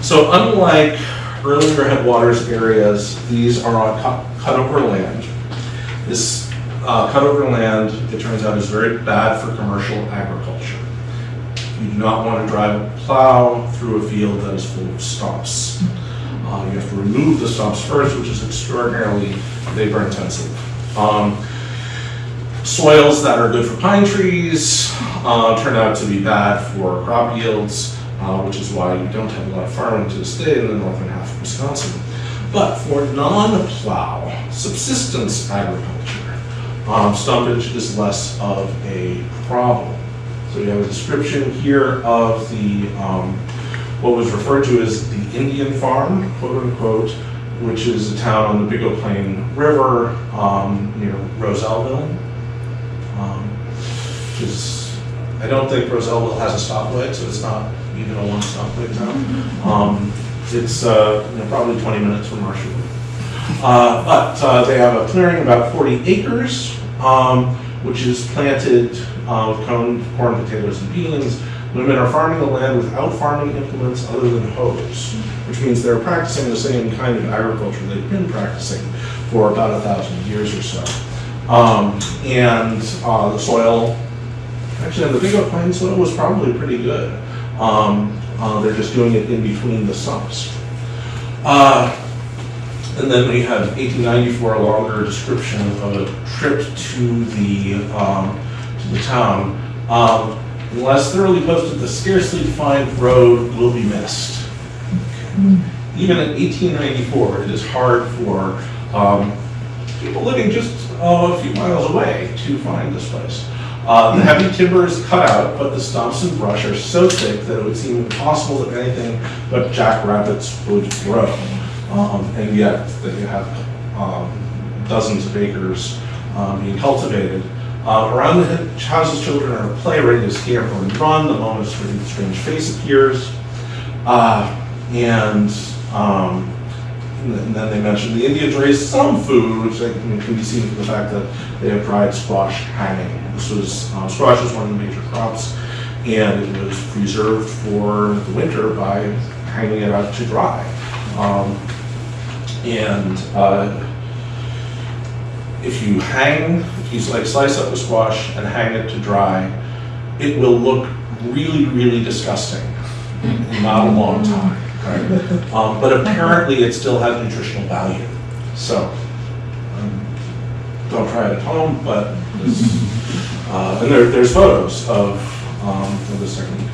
So unlike earlier headwaters areas, these are on cut-over land. This cut-over land, it turns out, is very bad for commercial agriculture. You do not want to drive a plow through a field that is full of stumps. You have to remove the stumps first, which is extraordinarily labor intensive. Soils that are good for pine trees turn out to be bad for crop yields, which is why you don't have a lot of farming to this day in the northern half of Wisconsin. But for non-plow subsistence agriculture, stumpage is less of a problem. So you have a description here of the what was referred to as the Indian farm, quote unquote, which is a town on the Big O Plain River near Rosellville, which is, I don't think Rosellville has a stoplight, so it's not even a one stoplight town. It's probably 20 minutes from Marshall. But they have a clearing about 40 acres which is planted with corn, potatoes, and beans. Women are farming the land without farming implements other than hoes, which means they're practicing the same kind of agriculture they've been practicing for about 1,000 years or so. The soil, actually on the Big Oak Plain, soil was probably pretty good. They're just doing it in between the sumps. And then we have 1894, a longer description of a trip to the town. Unless thoroughly posted, the scarcely defined road will be missed. Even in 1894, it is hard for people living just a few miles away to find this place. The heavy timber is cut out, but the stumps and brush are so thick that it would seem impossible that anything but jackrabbits would grow. And yet, that you have dozens of acres being cultivated. Around the houses, children are at play, ready to scamper and run the moment a strange face appears. And then they mentioned the Indians raised some food, which can be seen from the fact that they have dried squash hanging. Squash was one of the major crops, and it was preserved for the winter by hanging it out to dry. If you slice up the squash and hang it to dry, it will look really, really disgusting in not a long time. Right? But apparently it still has nutritional value. So don't try it at home, but and there's photos of this technique.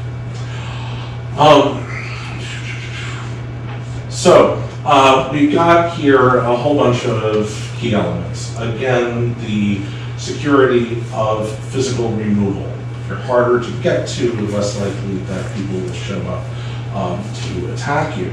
We've got here a whole bunch of key elements. Again, the security of physical removal. If you're harder to get to, the less likely that people will show up to attack you.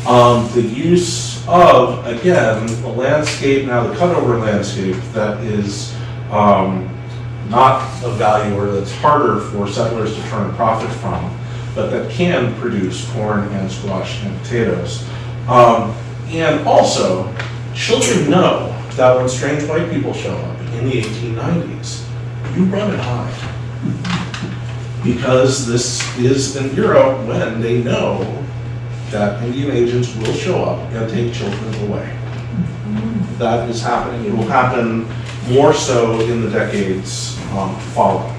The use of, again, the landscape, now the cutover landscape that is not of value or that's harder for settlers to turn a profit from, but that can produce corn and squash and potatoes. And also, children know that when strange white people show up in the 1890s, you run and hide. Because this is an era when they know that Indian agents will show up and take children away. That is happening. It will happen more so in the decades following.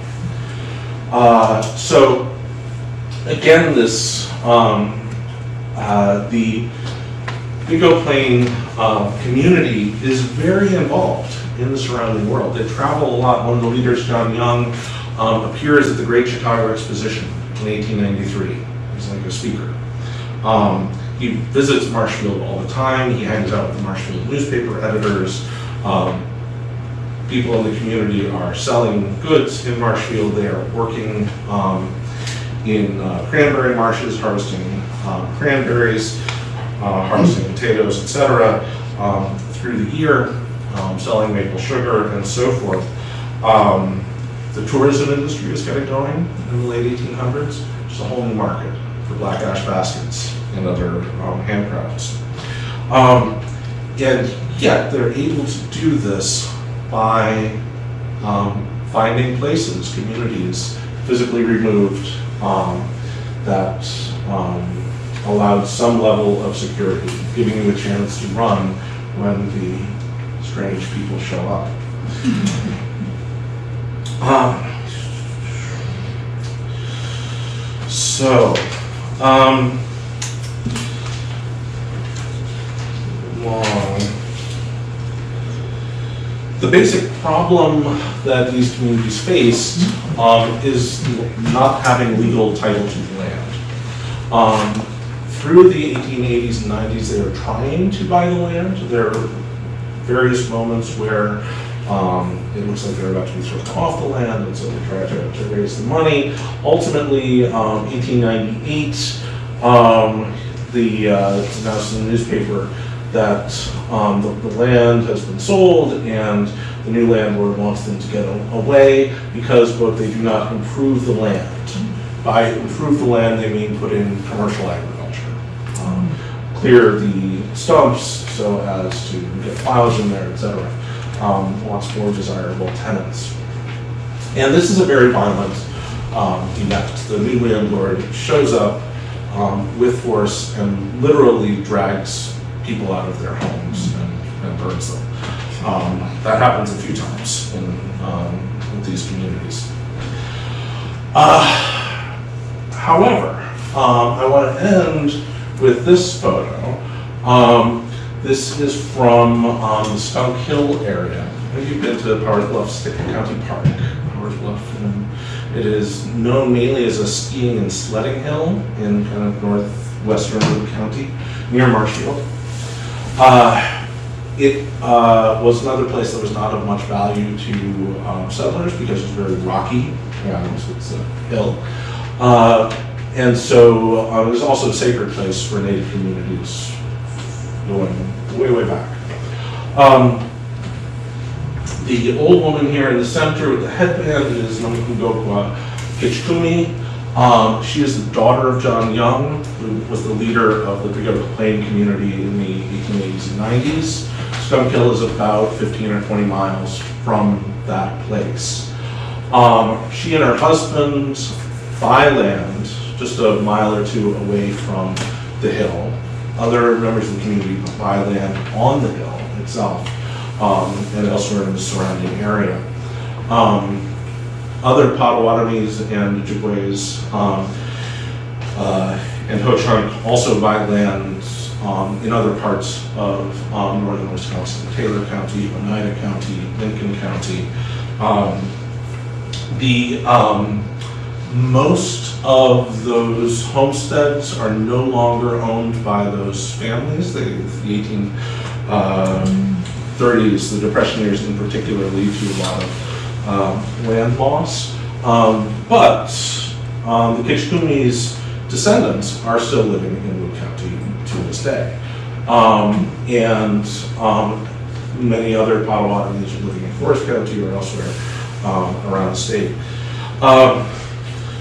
So, again, this the Big Oak Plain community is very involved in the surrounding world. They travel a lot. One of the leaders, John Young, appears at the Great Chicago Exposition in 1893. He's like a speaker. He visits Marshfield all the time. He hangs out with the Marshfield newspaper editors. People in the community are selling goods in Marshfield. They are working in cranberry marshes, harvesting cranberries, harvesting potatoes, etc. Through the year, selling maple sugar and so forth. The tourism industry is getting going in the late 1800s. Just a whole new market for black ash baskets and other handcrafts. And yet they're able to do this by finding places, communities, physically removed that allowed some level of security, giving you a chance to run when the strange people show up. The basic problem that these communities faced is not having legal title to the land. Through the 1880s and 90s, they were trying to buy the land. There are various moments where it looks like they're about to be thrown off the land, and so they try to raise the money. Ultimately, 1898, it's announced in the newspaper that the land has been sold, and the new landlord wants them to get away because, quote, they do not improve the land. By improve the land, they mean put in commercial agriculture. Clear the stumps so as to get plows in there, etc. Wants more desirable tenants. And this is a very violent event. The new landlord shows up with force and literally drags people out of their homes and burns them. That happens a few times in these communities. However, I want to end with this photo. This is from the Skunk Hill area. Have you been to Powers Bluff State County Park? Powers Bluff. And it is known mainly as a skiing and sledding hill in kind of northwestern Wood County, near Marshfield. It was another place that was not of much value to settlers because it's very rocky, and it's a hill. And so it was also a sacred place for Native communities going way, way back. The old woman here in the center with the headband is Namukungokwa Kitchkumi. She is the daughter of John Young, who was the leader of the Pagoda Plain community in the 1880s and 90s. Skunk Hill is about 15 or 20 miles from that place. She and her husband buy land just a mile or two away from the hill. Other members of the community buy land on the hill itself and elsewhere in the surrounding area. Other Potawatomis and Ojibways and Ho-Chunk also buy land in other parts of northern Wisconsin, Taylor County, Oneida County, Lincoln County. Most of those homesteads are no longer owned by those families. The 1830s, the Depression years in particular, lead to a lot of land loss. But the Kitchkumi's descendants are still living in Wood County to this day. And many other Potawatomis are living in Forest County or elsewhere around the state.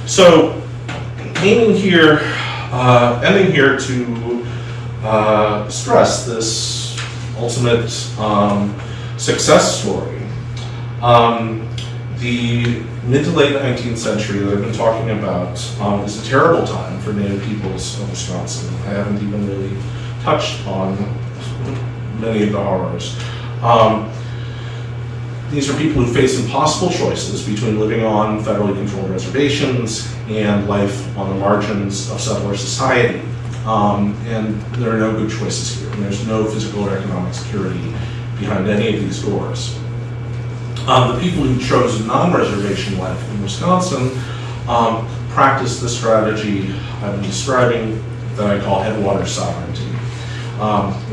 So, ending here to stress this ultimate success story. The mid to late 19th century that I've been talking about is a terrible time for Native peoples of Wisconsin. I haven't even really touched on many of the horrors. These are people who face impossible choices between living on federally controlled reservations and life on the margins of settler society. And there are no good choices here. And there's no physical or economic security behind any of these doors. The people who chose non-reservation life in Wisconsin practiced the strategy I've been describing that I call headwater sovereignty,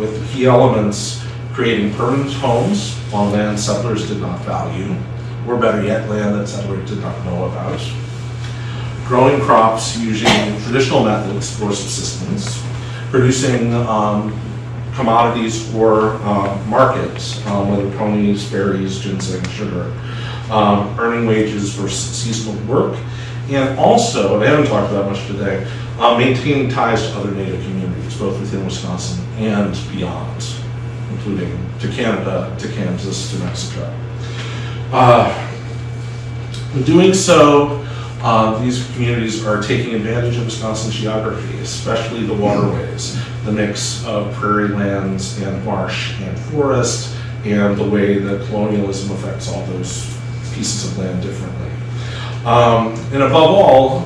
with the key elements creating permanent homes on land settlers did not value, or better yet, land that settlers did not know about. Growing crops using traditional methods for subsistence, producing commodities for markets, whether ponies, berries, ginseng, sugar, earning wages for seasonal work, and also, and I haven't talked about much today, maintaining ties to other Native communities, both within Wisconsin and beyond, including to Canada, to Kansas, to Mexico. In doing so, these communities are taking advantage of Wisconsin's geography, especially the waterways, the mix of prairie lands and marsh and forest, and the way that colonialism affects all those pieces of land differently. And above all,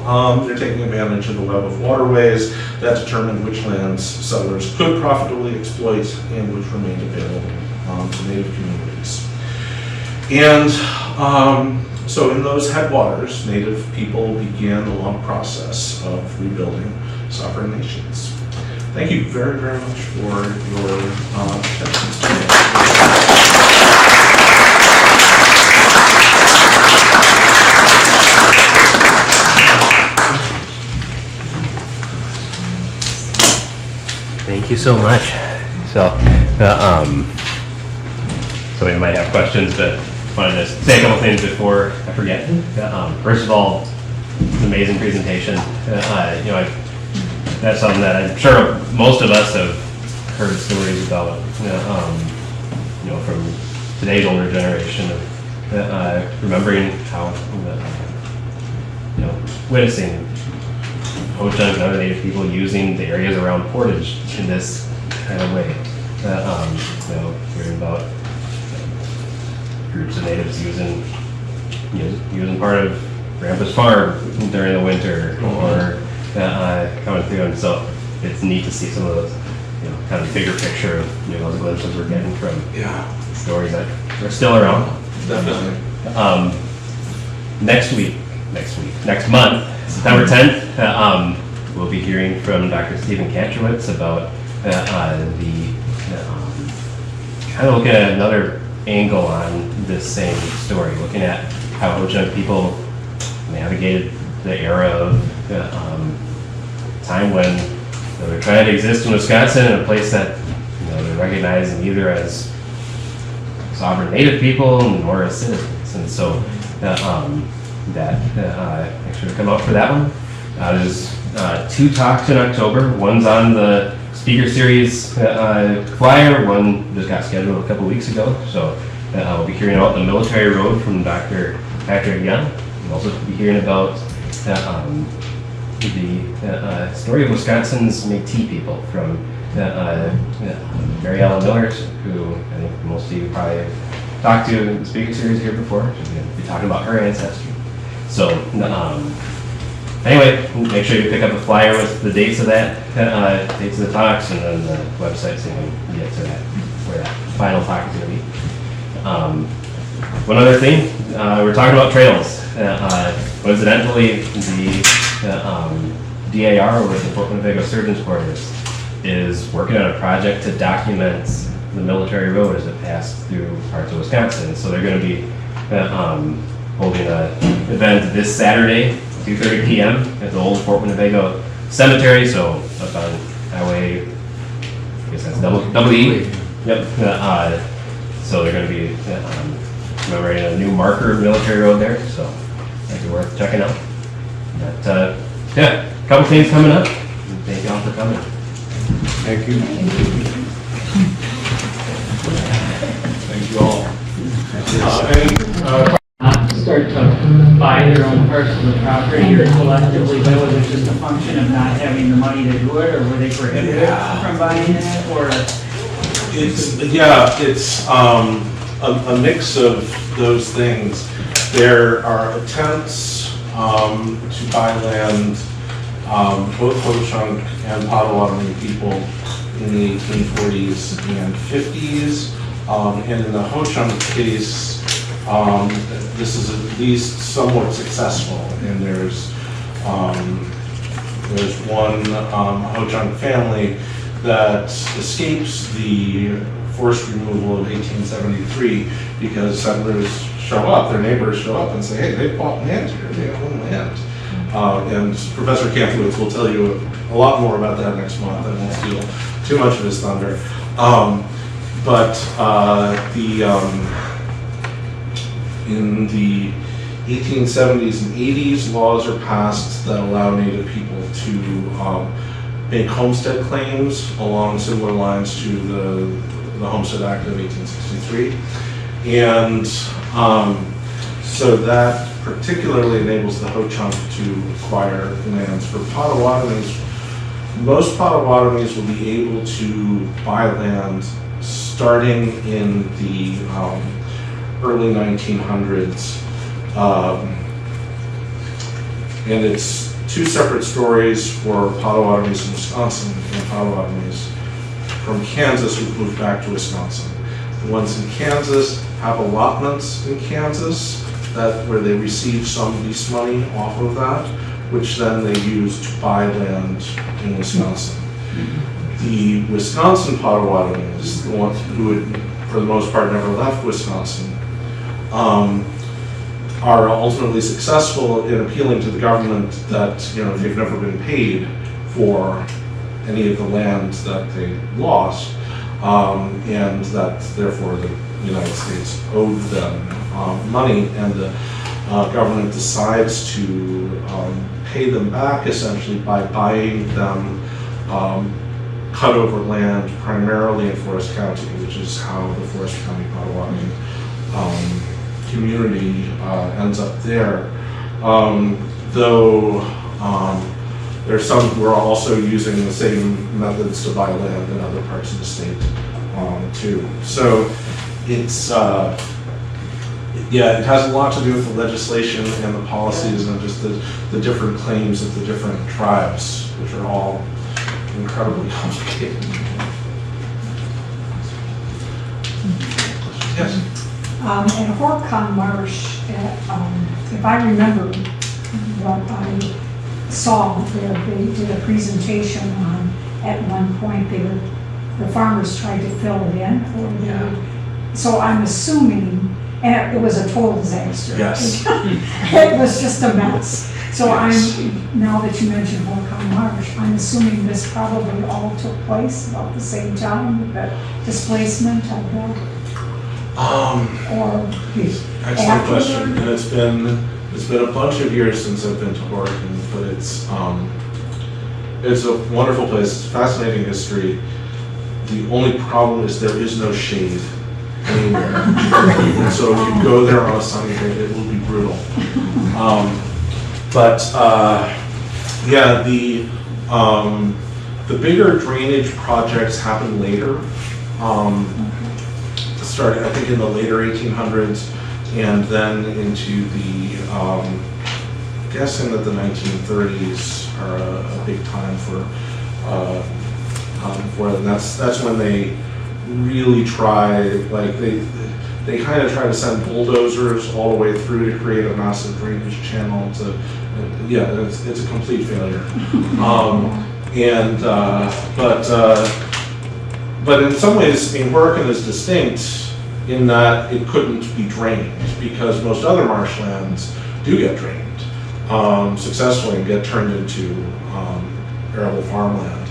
they're taking advantage of the web of waterways that determine which lands settlers could profitably exploit and which remained available to Native communities. And so in those headwaters, Native people began the long process of rebuilding sovereign nations. Thank you very, very much for your attention today. Thank you so much. So we might have questions, but wanted to say a couple things before I forget. First of all, it's an amazing presentation. That's something that I'm sure most of us have heard stories about, from today's older generation of remembering how, witnessing Ho-Chunk and other Native people using the areas around Portage in this kind of way. Hearing about groups of natives using part of Grandpa's farm during the winter, or coming through, and so it's neat to see some of those, kind of bigger picture of those glimpses we're getting from stories that are still around. Definitely. Next month, September 10th, we'll be hearing from Dr. Stephen Katrowitz about kind of looking at another angle on this same story, looking at how Ho-Chunk people navigated the era of time when they were trying to exist in Wisconsin, in a place that they recognize neither as sovereign Native people nor as citizens. And so make sure to come out for that one. There's 2 talks in October. One's on the speaker series flyer. One just got scheduled a couple weeks ago. So we'll be hearing about the military road from Dr. Patrick Young. We'll also be hearing about the story of Wisconsin's Métis people from Mary Ellen Miller, who I think most of you probably talked to in the speaker series here before. She's going to be talking about her ancestry. So anyway, make sure you pick up a flyer with the dates of that, dates of the talks, and then the website so you can get to that, where that final talk is going to be. One other thing, we're talking about trails. Coincidentally, the DAR, or the Fort Winnebago Surgeons Quarters, is working on a project to document the military road as it passed through parts of Wisconsin. So they're going to be holding an event this Saturday, 2:30 p.m. at the old Fort Winnebago Cemetery. So up on Highway, I guess that's double E. Yep. So they're going to be commemorating a new marker of military road there. So might be worth checking out. But a couple things coming up. Thank you all for coming. Thank you. Thank you all. Start to buy their own parcel of property or collectively, but was it just a function of not having the money to do it, or were they prohibited from buying it, or? It's a mix of those things. There are attempts to buy land, both Ho-Chunk and Potawatomi people in the 1840s and 50s. And in the Ho-Chunk case, this is at least somewhat successful. And there's one Ho-Chunk family that escapes the forced removal of 1873 because settlers show up, their neighbors show up and say, hey, they bought land here, they own land. And Professor Kampowitz will tell you a lot more about that next month. I won't steal too much of his thunder. In the 1870s and 80s, laws are passed that allow Native people to make homestead claims along similar lines to the Homestead Act of 1863. And so that particularly enables the Ho-Chunk to acquire lands. For Potawatomis, most Potawatomis will be able to buy land starting in the early 1900s. And it's 2 separate stories for Potawatomis in Wisconsin and Potawatomis from Kansas who've moved back to Wisconsin. The ones in Kansas have allotments in Kansas where they receive some lease money off of that, which then they use to buy land in Wisconsin. The Wisconsin Potawatomis, the ones who had, for the most part, never left Wisconsin, are ultimately successful in appealing to the government that they've never been paid for any of the land that they lost, and that therefore the United States owed them money, and the government decides to pay them back essentially by buying them cut over land primarily in Forest County, which is how the Forest County Potawatomi community ends up there. Though there's some who are also using the same methods to buy land in other parts of the state too. So it's yeah, it has a lot to do with the legislation and the policies and just the different claims of the different tribes, which are all incredibly complicated. Yes? At Horcon Marsh, if I remember what I saw there, they did a presentation on, at one point, the farmers tried to fill it in. So I'm assuming, and it was a total disaster. Yes. It was just a mess. So Yes. now that you mentioned Horcon Marsh, I'm assuming this probably all took place about the same time, the displacement of the, or Excellent afterward? question, and it's been a bunch of years since I've been to Oregon, but it's a wonderful place. It's a fascinating history. The only problem is there is no shade anywhere, and so if you go there on a sunny day, it will be brutal. Yeah, the bigger drainage projects happen later. Started, I think, in the later 1800s, and then into the, guessing that the 1930s are a big time for it, and that's when they really try, like they kind of try to send bulldozers all the way through to create a massive drainage channel. Yeah, it's a complete failure. But in some ways, I mean, Horicon is distinct in that it couldn't be drained, because most other marshlands do get drained successfully and get turned into arable farmland.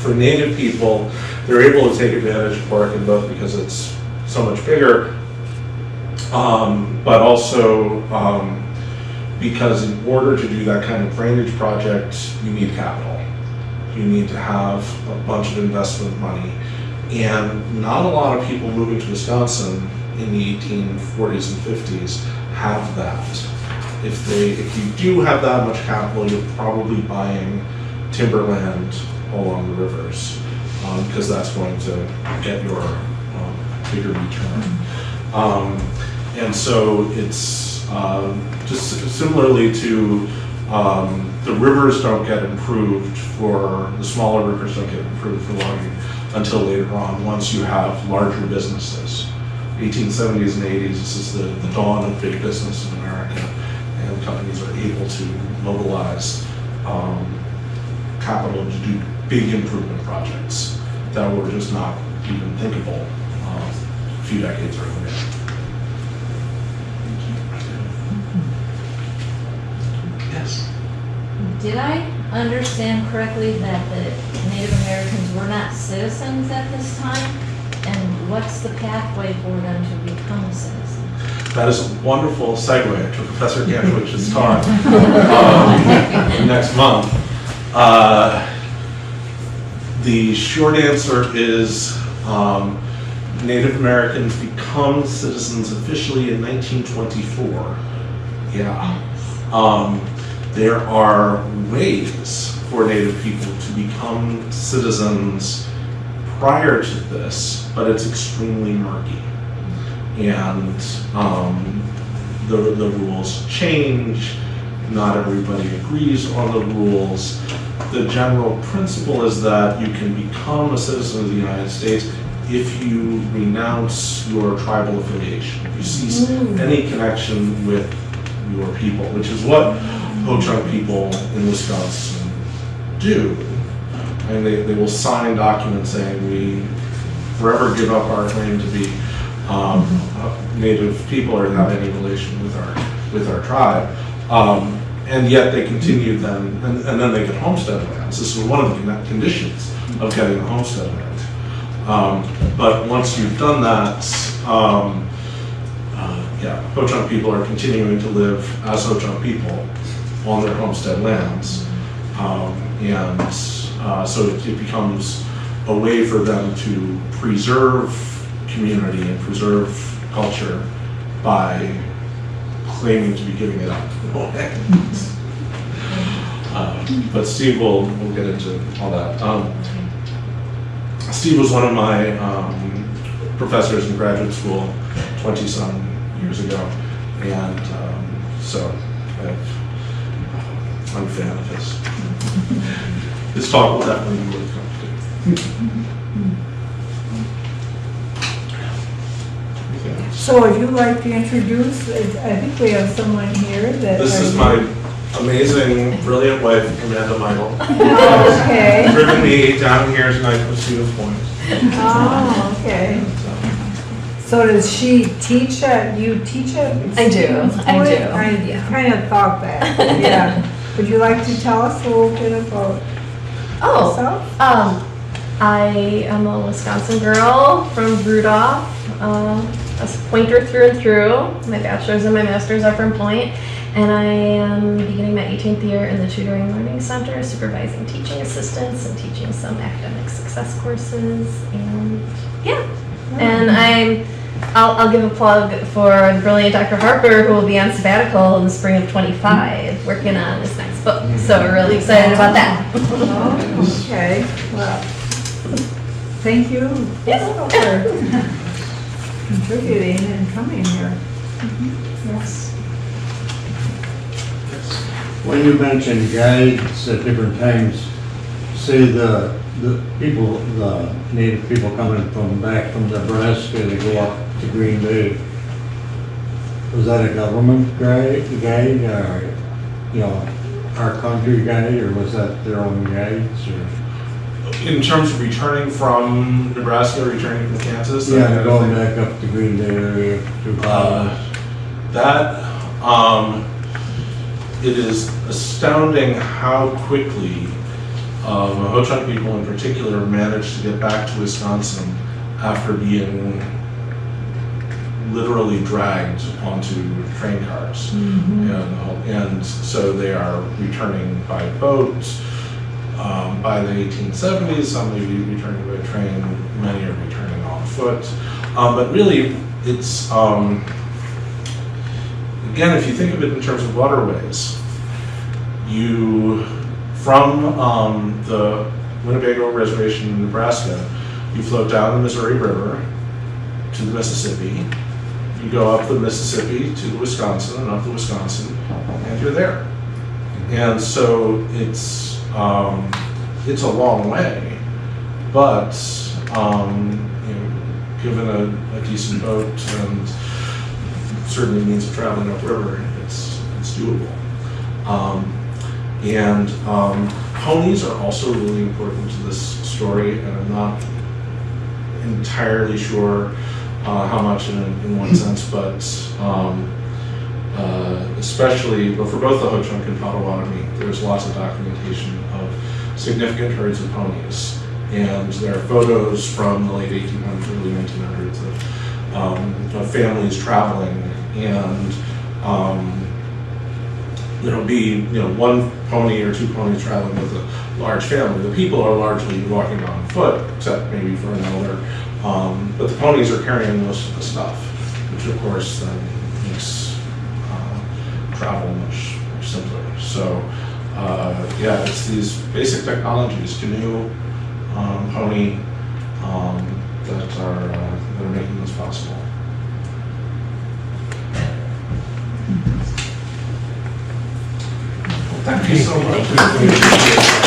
For native people, they're able to take advantage of Horicon both because it's so much bigger, but also because in order to do that kind of drainage project, you need capital. You need to have a bunch of investment money, and not a lot of people moving to Wisconsin in the 1840s and 50s have that. If you do have that much capital, you're probably buying timberland along the rivers, because that's going to get your bigger return. And so it's just similarly to the rivers don't get improved the smaller rivers don't get improved for logging until later on, once you have larger businesses. 1870s and 80s, this is the dawn of big business in America, and companies are able to mobilize capital to do big improvement projects that were just not even thinkable a few decades earlier. Yes? Did I understand correctly that the Native Americans were not citizens at this time? And what's the pathway for them to become citizens? That is a wonderful segue to Professor Gantowicz's talk next month. The short answer is Native Americans become citizens officially in 1924. Yeah. There are ways for Native people to become citizens prior to this, but it's extremely murky. And the rules change. Not everybody agrees on the rules. The general principle is that you can become a citizen of the United States if you renounce your tribal affiliation, if you cease any connection with your people, which is what Ho-Chunk people in Wisconsin do. And they will sign documents saying we forever give up our claim to be Native people or have any relation with our tribe. And yet they continue then, and then they get homestead lands. This is one of the conditions of getting a homestead land. But once you've done that, Ho-Chunk people are continuing to live as Ho-Chunk people on their homestead lands. So it becomes a way for them to preserve community and preserve culture by claiming to be giving it up. But Steve will get into all that. Steve was one of my professors in graduate school 20-some years ago, and so I'm a fan of his. This talk will definitely be worth coming to. So would you like to introduce, I think we have someone here that. This is my amazing, brilliant wife, Amanda Michael. Okay. Driven me down here tonight with Cedar Point. Oh, okay. So does she teach at, you teach at? I do. I Yeah. kind of thought that, yeah. Would you like to tell us a little bit about yourself? I am a Wisconsin girl from Rudolph, a Pointer through and through. My bachelor's and my master's are from Point, and I am beginning my 18th year in the Tutoring Learning Center, supervising teaching assistants and teaching some academic success courses, and yeah. And I'll give a plug for the brilliant Dr. Harper, who will be on sabbatical in the spring of 25, working on his next book. So we're really excited about that. Oh, okay, well, thank you for contributing and coming here. Yes. When you mention guides at different times, say the people, the native people coming back from Nebraska to go up to Green Bay, was that a government guide or, our country guide, or was that their own guides, or? In terms of returning from Nebraska, returning from Kansas? that Yeah, kind of going thing? back up to Green Bay area to It is astounding how quickly Ho-Chunk people in particular managed to get back to Wisconsin after being literally dragged onto train cars. And so they are returning by boat. By the 1870s, some may be returning by train, many are returning on foot. But really, it's, again, if you think of it in terms of waterways, from the Winnebago Reservation in Nebraska, you float down the Missouri River to the Mississippi, you go up the Mississippi to Wisconsin, and up the Wisconsin, and you're there. And so it's a long way, but given a decent boat and certainly means of traveling upriver, it's doable. Ponies are also really important to this story, and I'm not entirely sure how much in one sense, but especially, but for both the Ho-Chunk and Potawatomi, there's lots of documentation of significant herds of ponies. And there are photos from the late 1800s, early 1900s of families traveling, and one pony or two ponies traveling with a large family. The people are largely walking on foot, except maybe for an elder. But the ponies are carrying most of the stuff, which of course then makes travel much simpler. So it's these basic technologies, canoe, pony, that are making this possible. Thank you so much.